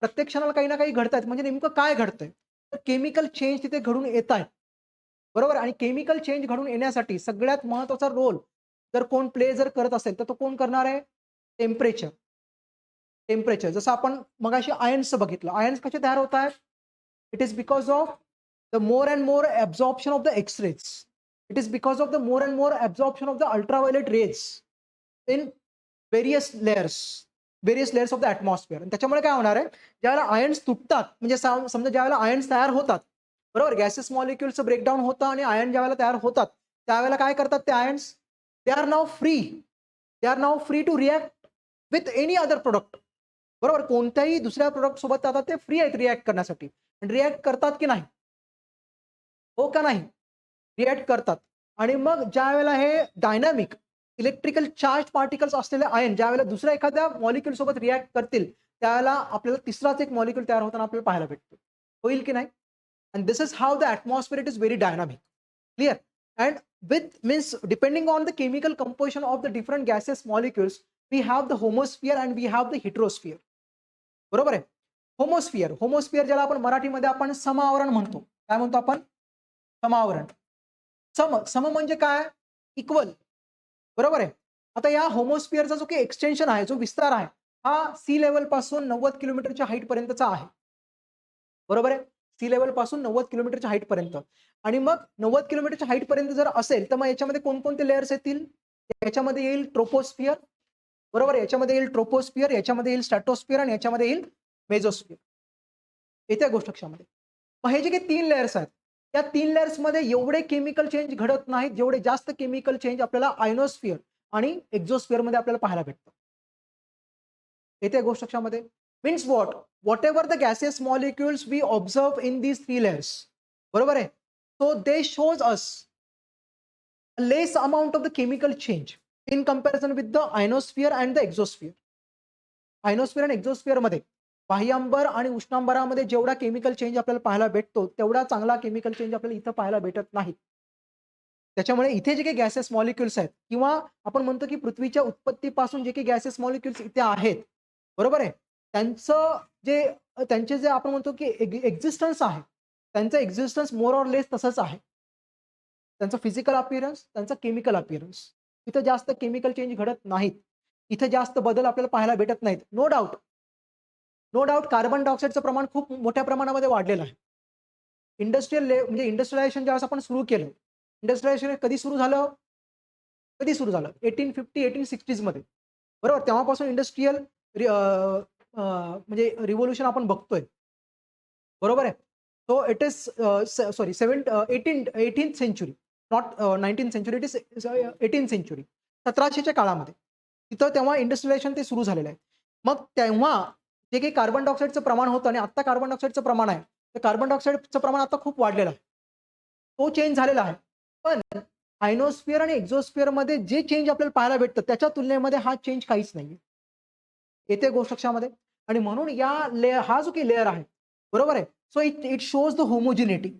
प्रत्येक क्षणाला काही ना काही घडतायत म्हणजे नेमकं काय घडतंय? तर केमिकल चेंज तिथे घडून येतायत. बरोबर आहे. आणि केमिकल चेंज घडून येण्यासाठी सगळ्यात महत्त्वाचा रोल जर कोण प्ले जर करत असेल, तर तो कोण करणार आहे? टेम्परेचर. टेम्परेचर. जसं आपण मगाशी आयन्सचं बघितलं. आयन्स कसे तयार होत आहेत? It is because of the more and more absorption of the X-rays. It is because of the more and more absorption of the ultraviolet rays in various layers. Various layers of the atmosphere. आणि त्याच्यामुळे काय होणार आहे? ज्यावेळेला आयन्स तुटतात, म्हणजे समजा ज्यावेळेला आयन्स तयार होतात, बरोबर? गॅसेस मॉलिक्युल्सचं ब्रेकडाउन होतं आणि आयन ज्यावेळेला तयार होतात, त्यावेळेला काय करतात ते ions? They are now free. They are now free to react with any other product. बरोबर? कोणत्याही दुसऱ्या प्रॉडक्ट सोबत आता ते फ्री आहेत रिएक्ट करण्यासाठी. रिएक्ट करतात की नाही? हो का नाही? रिएक्ट करतात. आणि मग ज्यावेळेला हे डायनामिक इलेक्ट्रिकल चार्ज पार्टिकल्स असलेले आयन ज्यावेळेला दुसऱ्या एखाद्या मॉलिक्यूल सोबत रिएक्ट करतील, त्यावेळेला आपल्याला तिसराच एक मॉलिक्यूल तयार होताना आपल्याला पाहायला भेटतो. होईल की नाही? And this is how the atmosphere it is very dynamic. Clear? And with means depending on the chemical composition of the different gaseous molecules, we have the homosphere and we have the heterosphere. बरोबर आहे? होमोस्फिअर. होमोस्फिअर ज्याला आपण मराठीमध्ये आपण समावरण म्हणतो. काय म्हणतो आपण? समावरण. सम म्हणजे काय? इक्वल. बरोबर आहे? आता या होमोस्फिअरचा जो काही एक्सटेन्शन आहे, जो विस्तार आहे, हा सी लेव्हल पासून 90 किलोमीटरच्या हाईट पर्यंतचा आहे. बरोबर आहे? सी लेव्हल पासून 90 किलोमीटरच्या हाईट पर्यंत. आणि मग 90 किलोमीटरच्या हाईट पर्यंत जर असेल, तर मग याच्यामध्ये कोणकोणते लेयर्स येतील? याच्यामध्ये येईल ट्रोपोस्फिअर. बरोबर आहे? याच्यामध्ये येईल ट्रोपोस्फिअर, याच्यामध्ये येईल स्ट्रॅटोस्फिअर आणि याच्यामध्ये येईल मेसोस्फिअर. येत्या गोष्ट लक्षामध्ये. मग हे जे काही 3 लेयर्स आहेत, त्या 3 लेयर्समध्ये एवढे केमिकल चेंज घडत नाहीत, जेवढे जास्त केमिकल चेंज आपल्याला आयनोस्फिअर आणि एक्झोस्फिअरमध्ये आपल्याला पाहायला भेटतं. येत्या गोष्ट लक्षामध्ये. Means what? Whatever the gases molecules we observe in these 3 layers. बरोबर आहे? So they shows us a less amount of the chemical change in comparison with the ionosphere and the exosphere. आयनोस्फिअर आणि एक्झोस्फिअर मध्ये बाह्यांबर आणि उष्णांबरामध्ये जेवढा केमिकल चेंज आपल्याला पाहायला भेटतो, तेवढा चांगला केमिकल चेंज आपल्याला इथं पाहायला भेटत नाही. त्याच्यामुळे इथे जे काही गॅसेस मॉलिक्युल्स आहेत किंवा आपण म्हणतो की पृथ्वीच्या उत्पत्तीपासून जे काही गॅसेस मॉलिक्युल्स इथे आहेत, बरोबर आहे? त्यांचं जे त्यांचे जे आपण म्हणतो की एक्झिस्टन्स आहे, त्यांचं एक्झिस्टन्स मोर ऑर लेस तसंच आहे. त्यांचं फिजिकल अपीअरन्स, त्यांचा केमिकल अपीअरन्स. इथं जास्त केमिकल चेंज घडत नाहीत. इथे जास्त बदल आपल्याला पाहायला भेटत नाहीत. No doubt, no doubt carbon डायऑक्साईडचं प्रमाण खूप मोठ्या प्रमाणामध्ये वाढलेलं आहे. म्हणजे इंडस्ट्रियलायझेशन ज्यावेळेस आपण सुरू केलं. इंडस्ट्रियलायझेशन कधी सुरू झालं? कधी सुरू झालं? 1850-1860s मध्ये. बरोबर? तेव्हापासून इंडस्ट्रियल म्हणजे रिव्होल्यूशन आपण बघतोय. बरोबर आहे? So it is sorry 18th century, not 19th century, it is 18th century. 1700च्या काळामध्ये. तिथं तेव्हा इंडस्ट्रियलायझेशन ते सुरू झालेलं आहे. मग तेव्हा जे काही कार्बन डायऑक्साईडचं प्रमाण होतं आणि आता कार्बन डायऑक्साईडचं प्रमाण आहे, तर कार्बन डायऑक्साईडचं प्रमाण आता खूप वाढलेलं आहे. तो चेंज झालेला आहे. पण आयनोस्फिअर आणि एक्झोस्फिअरमध्ये जे चेंज आपल्याला पाहायला भेटतं, त्याच्या तुलनेमध्ये हा चेंज काहीच नाहीये. येते गोष्ट लक्षामध्ये. आणि म्हणून हा जो काही लेयर आहे, बरोबर आहे? So it it shows the homogeneity.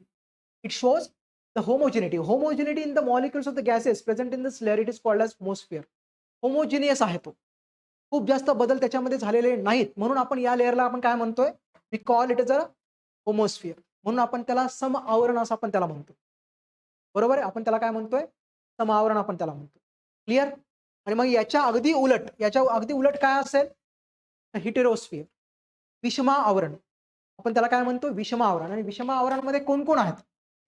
It shows the homogeneity. Homogeneity in the molecules of the gases present in this layer it is called as homosphere. Homogeneous आहे तो. खूप जास्त बदल त्याच्यामध्ये झालेले नाहीत. म्हणून आपण या लेयरला आपण काय म्हणतोय? We call it as a homosphere. म्हणून आपण त्याला समआवरण असं आपण त्याला म्हणतो. बरोबर आहे? आपण त्याला काय म्हणतोय? समआवरण आपण त्याला म्हणतो. क्लिअर? आणि मग याच्या अगदी उलट काय असेल? हेटेरोस्फिअर. विषमा आवरण. आपण त्याला काय म्हणतो? विषमा आवरण. आणि विषमा आवरणामध्ये कोण-कोण आहेत?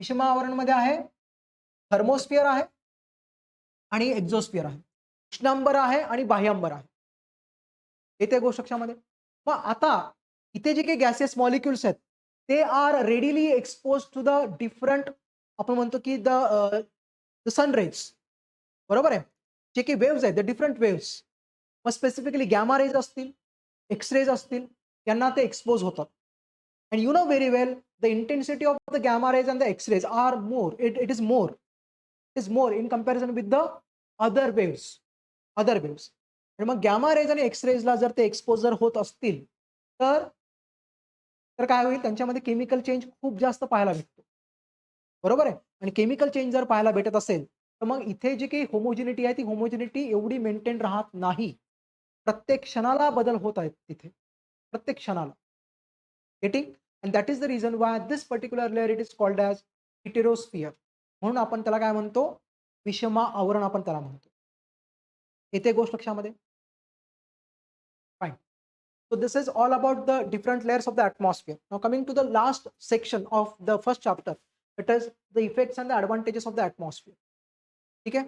विषमा आवरणमध्ये आहे थर्मोस्फिअर आहे आणि एक्झोस्फिअर आहे. उष्णांबर आहे आणि बाह्यांबर आहे. येते गोष्ट लक्षामध्ये. मग आता इथे जे काही गॅसेस मॉलिक्युल्स आहेत, ते are readily exposed to the different आपण म्हणतो की द सन रेज. बरोबर आहे? जे काही वेव्हज आहेत, द डिफरंट वेव्हज. मग स्पेसिफिकली गॅमा रेज असतील, एक्स रेज असतील, यांना ते एक्सपोज होतात. And you know very well the intensity of the gamma rays and the X rays are more. It is more. It is more in comparison with the other waves. Other waves. आणि मग गॅमा रेज आणि एक्स रेजला जर ते एक्सपोजर होत असतील, तर तर काय होईल? त्यांच्यामध्ये केमिकल चेंज खूप जास्त पाहायला भेटतो. बरोबर आहे. आणि केमिकल चेंज जर पाहायला भेटत असेल, तर मग इथे जी काही होमोजिनिटी आहे, ती होमोजिनिटी एवढी मेंटेन राहत नाही. प्रत्येक क्षणाला बदल होत आहेत तिथे. प्रत्येक क्षणाला. Getting? And that is the reason why this particular layer it is called as heterosphere. म्हणून आपण त्याला काय म्हणतो? विषमा आवरण आपण त्याला म्हणतो. येते गोष्ट लक्षामध्ये? Fine. So this is all about the different layers of the atmosphere. Now coming to the last section of the first chapter, it is the effects and the advantages of the atmosphere. ठीक आहे.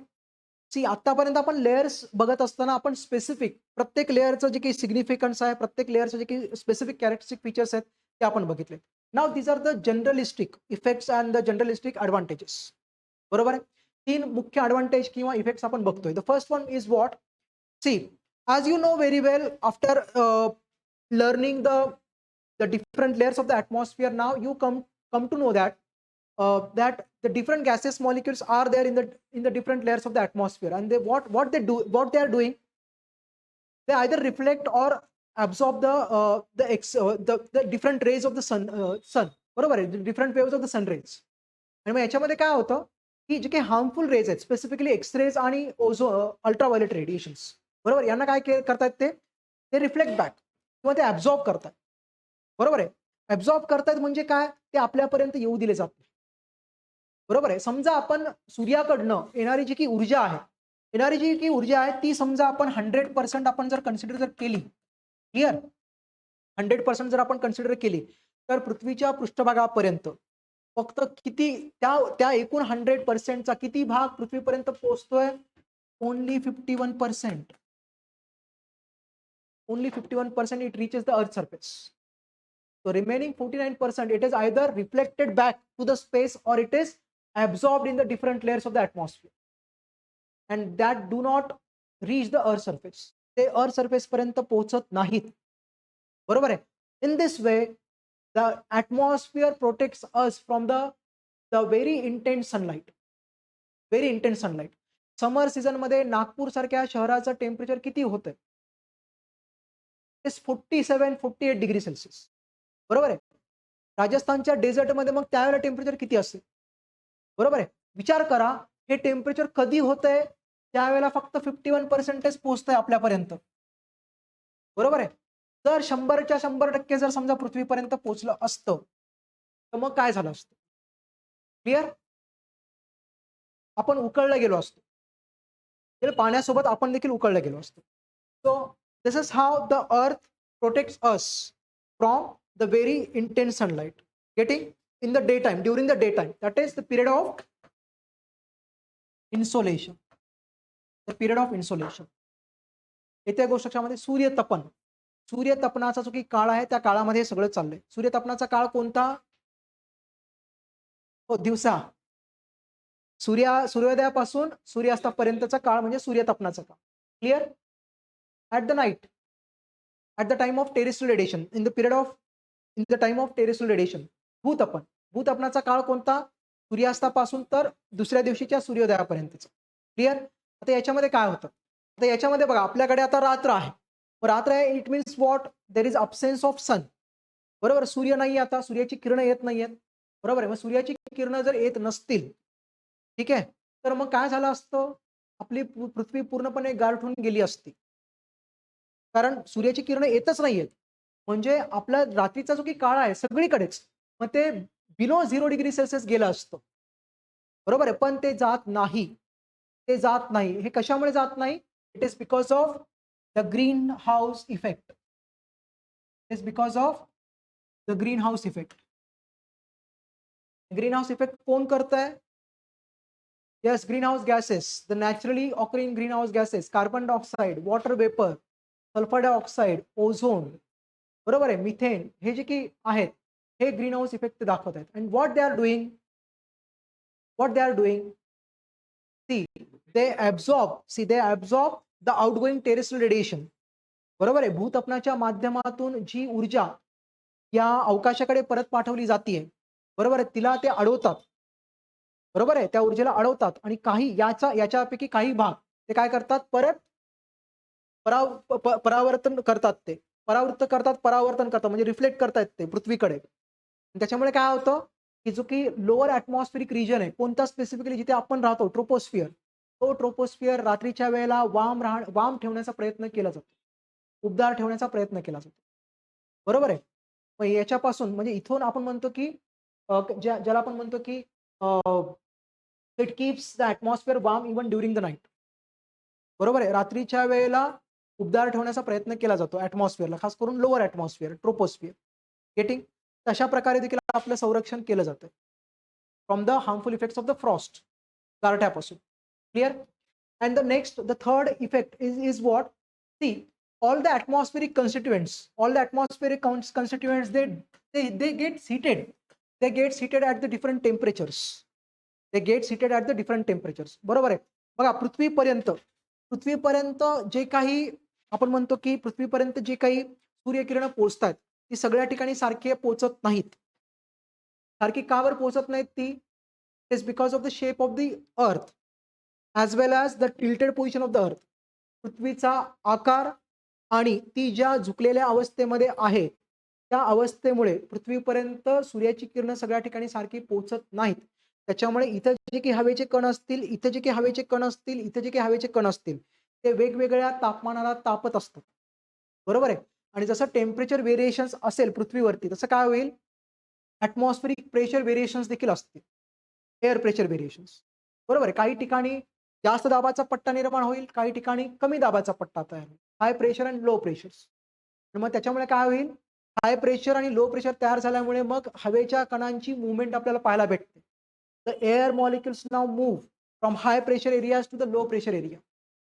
सी आतापर्यंत आपण लेयर्स बघत असताना आपण स्पेसिफिक प्रत्येक लेयरचं जे काही सिग्निफिकन्स आहे, प्रत्येक लेयरचं जे काही स्पेसिफिक कॅरेक्टरिस्टिक फीचर्स आहेत ते आपण बघितले. Now these are the generalistic effects and the generalistic advantages. बरोबर आहे. 3 मुख्य ॲडव्हांटेज किंवा इफेक्ट्स आपण बघतोय. The first one is what? See, as you know very well, after learning the different layers of the atmosphere, now you come to know that that the different gaseous molecules are there in the different layers of the atmosphere, and they what they are doing, they either reflect or absorb the different rays of the sun. बरोबर आहे. Different waves of the sun rays. आणि मग याच्यामध्ये काय होतं की जे काही हार्मफुल रेज आहेत, स्पेसिफिकली एक्स रेज आणि अल्ट्राव्हायोलेट रेडिएशन्स, बरोबर, यांना काय करतायत ते रिफ्लेक्ट बॅक किंवा ते ॲब्झॉर्ब करतात. बरोबर आहे. ॲब्झॉर्ब करतात म्हणजे काय? ते आपल्यापर्यंत येऊ दिले जात नाही. बरोबर आहे. समजा आपण सूर्याकडनं येणारी जी की ऊर्जा आहे, येणारी जी की ऊर्जा आहे ती समजा आपण 100% आपण जर कन्सिडर जर केली, क्लिअर, 100% जर आपण कन्सिडर केली, तर पृथ्वीच्या पृष्ठभागापर्यंत फक्त किती त्या त्या एकूण 100%चा किती भाग पृथ्वीपर्यंत पोहोचतोय? Only 51%. Only 51% it reaches the earth surface. So remaining 49%, it is either reflected back to the space or it is absorbed in the different layers of the atmosphere, and that do not reach the earth surface. ते अर्थ सरफेस पर्यंत पोहोचत नाहीत. बरोबर आहे. In this way the atmosphere protects us from the very intense sunlight. Very intense sunlight. Summer season मध्ये नागपूर सारख्या शहराचं टेम्परेचर किती होतं? 47-48 डिग्री सेल्सिअस. बरोबर आहे. राजस्थानच्या डेझर्टमध्ये मग त्यावेळेला टेम्परेचर किती असेल? बरोबर आहे. विचार करा, हे टेम्परेचर कधी होतंय? त्यावेळेला फक्त 51% पोहोचतंय आपल्यापर्यंत. बरोबर आहे. जर 100च्या 100% जर समजा पृथ्वीपर्यंत पोहोचलं असतं, तर मग काय झालं असतं? क्लिअर? आपण उकळलं गेलो असतो. तर पाण्यासोबत आपण देखील उकळलं गेलो असतो. So this is how the earth protects us from the very intense sunlight getting in the day time, during the day time, that is the period of insolation. The period of insolation. येत्या गोष्ट लक्षामध्ये सूर्यतपन. सूर्यतपनाचा जो काही काळ आहे त्या काळामध्ये हे सगळं चाललंय. सूर्यतपनाचा काळ कोणता? हो, दिवसा. सूर्योदयापासून सूर्यास्तापर्यंतचा काळ म्हणजे सूर्यतपनाचा काळ. Clear? At the night, at the time of terrestrial radiation, in the time of terrestrial radiation. भूतपन. भूतपनाचा काळ कोणता? सूर्यास्तापासून तर दुसऱ्या दिवशीच्या सूर्योदयापर्यंतचा. क्लिअर? आता याच्यामध्ये काय होतं? आता याच्यामध्ये बघा, आपल्याकडे आता रात्र आहे. रात्र आहे, it means what? There is absence of sun. बरोबर. सूर्य नाही, आता सूर्याची किरणं येत नाहीयेत. बरोबर आहे. मग सूर्याची किरणं जर येत नसतील, ठीक आहे, तर मग काय झालं असतं? आपली पृथ्वी पूर्णपणे गारठून गेली असती. कारण सूर्याची किरणं येतच नाहीयेत. म्हणजे आपला रात्रीचा जो काही काळ आहे सगळीकडेच, मग ते बिलो 0 डिग्री सेल्सिअस गेलं असतं. बरोबर आहे. पण ते जात नाही. ते जात नाही. हे कशामुळे जात नाही? It is because of the green house effect. It is because of the green house effect. Green house effect कोण करतंय? Yes, greenhouse gases, the naturally occurring greenhouse gases, carbon dioxide, water vapor, sulfur dioxide, ozone, बरोबर आहे, मिथेन, हे जे की आहेत, हे ग्रीन हाऊस इफेक्ट दाखवत आहेत. And what they are doing, they absorb the outgoing terrestrial radiation. बरोबर आहे. भूतपनाच्या माध्यमातून जी ऊर्जा या अवकाशाकडे परत पाठवली जाते, बरोबर आहे, तिला ते अडवतात. बरोबर आहे. त्या ऊर्जेला अडवतात आणि काही याच्यापैकी काही भाग ते काय करतात? परत परावर्तन करतात. परावर्तन करतात म्हणजे रिफ्लेक्ट करतात ते पृथ्वीकडे. त्याच्यामुळे काय होतं? की जो की लोअर ॲटमॉस्फेरिक रिजन आहे, कोणता स्पेसिफिकली जिथे आपण राहतो ट्रोपोस्फिअर, तो ट्रोपोस्फिअर रात्रीच्या वेळेला वार्म ठेवण्याचा प्रयत्न केला जातो. उबदार ठेवण्याचा प्रयत्न केला जातो. बरोबर आहे? मग याच्यापासून म्हणजे इथून आपण म्हणतो की ज्याला आपण म्हणतो की it keeps the atmosphere warm even during the night. बरोबर आहे. रात्रीच्या वेळेला उबदार ठेवण्याचा प्रयत्न केला जातो ॲटमॉस्फिअरला, खास करून लोअर ॲटमॉस्फिअर, ट्रोपोस्फिअर. गेटिंग? तशा प्रकारे देखील आपलं संरक्षण केलं जातं. From the harmful effects of the frost, गारठ्यापासून. Clear? And the next, the third effect is what? See, all the atmospheric constituents, all the atmospheric constituents, they get heated. They get heated at the different temperatures. They get heated at the different temperatures. बरोबर आहे. बघा पृथ्वीपर्यंत जे काही आपण म्हणतो की पृथ्वीपर्यंत जे काही सूर्यकिरण पोहोचतात, ती सगळ्या ठिकाणी सारखे पोहोचत नाहीत. सारखी का बरं पोहोचत नाहीत ती? It is because of the shape of the earth as well as the tilted position of the earth. पृथ्वीचा आकार आणि ती ज्या झुकलेल्या अवस्थेमध्ये आहे, त्या अवस्थेमुळे पृथ्वीपर्यंत सूर्याची किरणं सगळ्या ठिकाणी सारखी पोहोचत नाहीत. त्याच्यामुळे इथं जे काही हवेचे कण असतील, इथे जे काही हवेचे कण असतील, इथे जे काही हवेचे कण असतील, ते वेगवेगळ्या तापमानाला तापत असतात. बरोबर आहे? आणि जसं टेम्परेचर व्हेरिएशन्स असेल पृथ्वीवरती, तसं काय होईल? ॲटमॉस्फेरिक प्रेशर व्हेरिएशन्स देखील असतील. Air pressure variations. बरोबर आहे? काही ठिकाणी जास्त दाबाचा पट्टा निर्माण होईल, काही ठिकाणी कमी दाबाचा पट्टा तयार होईल. हाय प्रेशर आणि लो प्रेशर्स. मग त्याच्यामुळे काय होईल? हाय प्रेशर आणि लो प्रेशर तयार झाल्यामुळे मग हवेच्या कणांची मूव्हमेंट आपल्याला पाहायला भेटते. The air molecules now move from high pressure areas to the low pressure area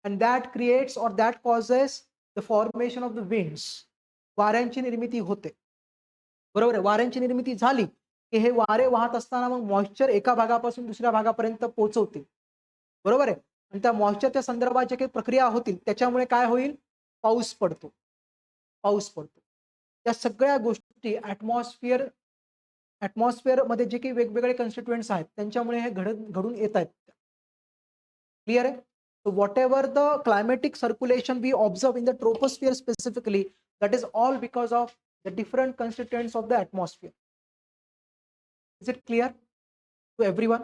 and that creates or that causes the formation of the winds. वाऱ्यांची निर्मिती होते. बरोबर आहे? वाऱ्यांची निर्मिती झाली की हे वारे वाहत असताना मग मॉइश्चर एका भागापासून दुसऱ्या भागापर्यंत पोहोचवतील. बरोबर आहे? आणि त्या मॉइश्चरच्या संदर्भात ज्या काही प्रक्रिया होतील त्याच्यामुळे काय होईल? पाऊस पडतो. पाऊस पडतो. या सगळ्या गोष्टी ॲटमॉस्फिअरमध्ये जे काही वेगवेगळे कन्स्टिट्युएंट्स आहेत त्यांच्यामुळे हे घडून येत आहेत. क्लिअर आहे? So whatever the climatic circulation we observe in the troposphere specifically, that is all because of the different constituents of the atmosphere. Is it clear to everyone?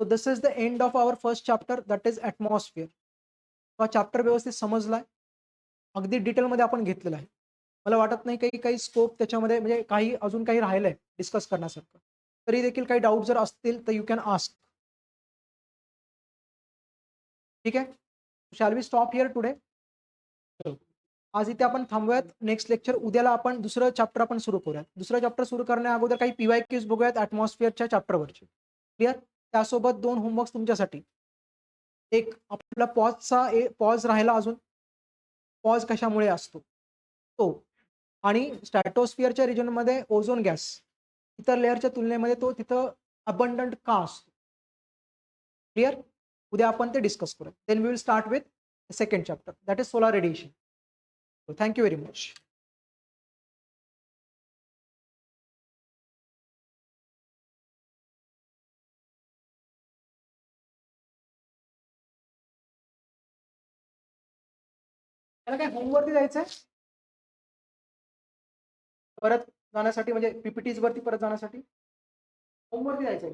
So this is the end of our first chapter, that is atmosphere. हा चॅप्टर व्यवस्थित समजलाय, अगदी डिटेलमध्ये आपण घेतलेला आहे. मला वाटत नाही काही स्कोप त्याच्यामध्ये म्हणजे काही अजून काही राहिलंय डिस्कस करण्यासारखं. तरी देखील काही डाऊट जर असतील तर यू कॅन आस्क. ठीक आहे? Shall we stop here today? आज इथे आपण थांबूयात. नेक्स्ट लेक्चर उद्याला आपण दुसरं चॅप्टर आपण सुरू करूयात. दुसरं चॅप्टर सुरू करण्या अगोदर काही PYQs बघूयात ॲटमॉस्फिअरच्या चॅप्टरवरचे. क्लिअर? त्यासोबत 2 होमवर्क्स तुमच्यासाठी. एक आपला पॉज राहिला अजून. पॉज कशामुळे असतो? तो आणि स्ट्रॅटोस्फिअरच्या रिजनमध्ये ओझोन गॅस इतर लेअरच्या तुलनेमध्ये तो तिथं अबंडंट का असतो? क्लिअर? उद्या आपण ते डिस्कस करूया. Then we will start with second chapter, that is solar radiation. Thank you very much. त्याला काय होमवरती जायचंय परत जाण्यासाठी, म्हणजे PPTs वरती परत जाण्यासाठी होमवरती जायचंय.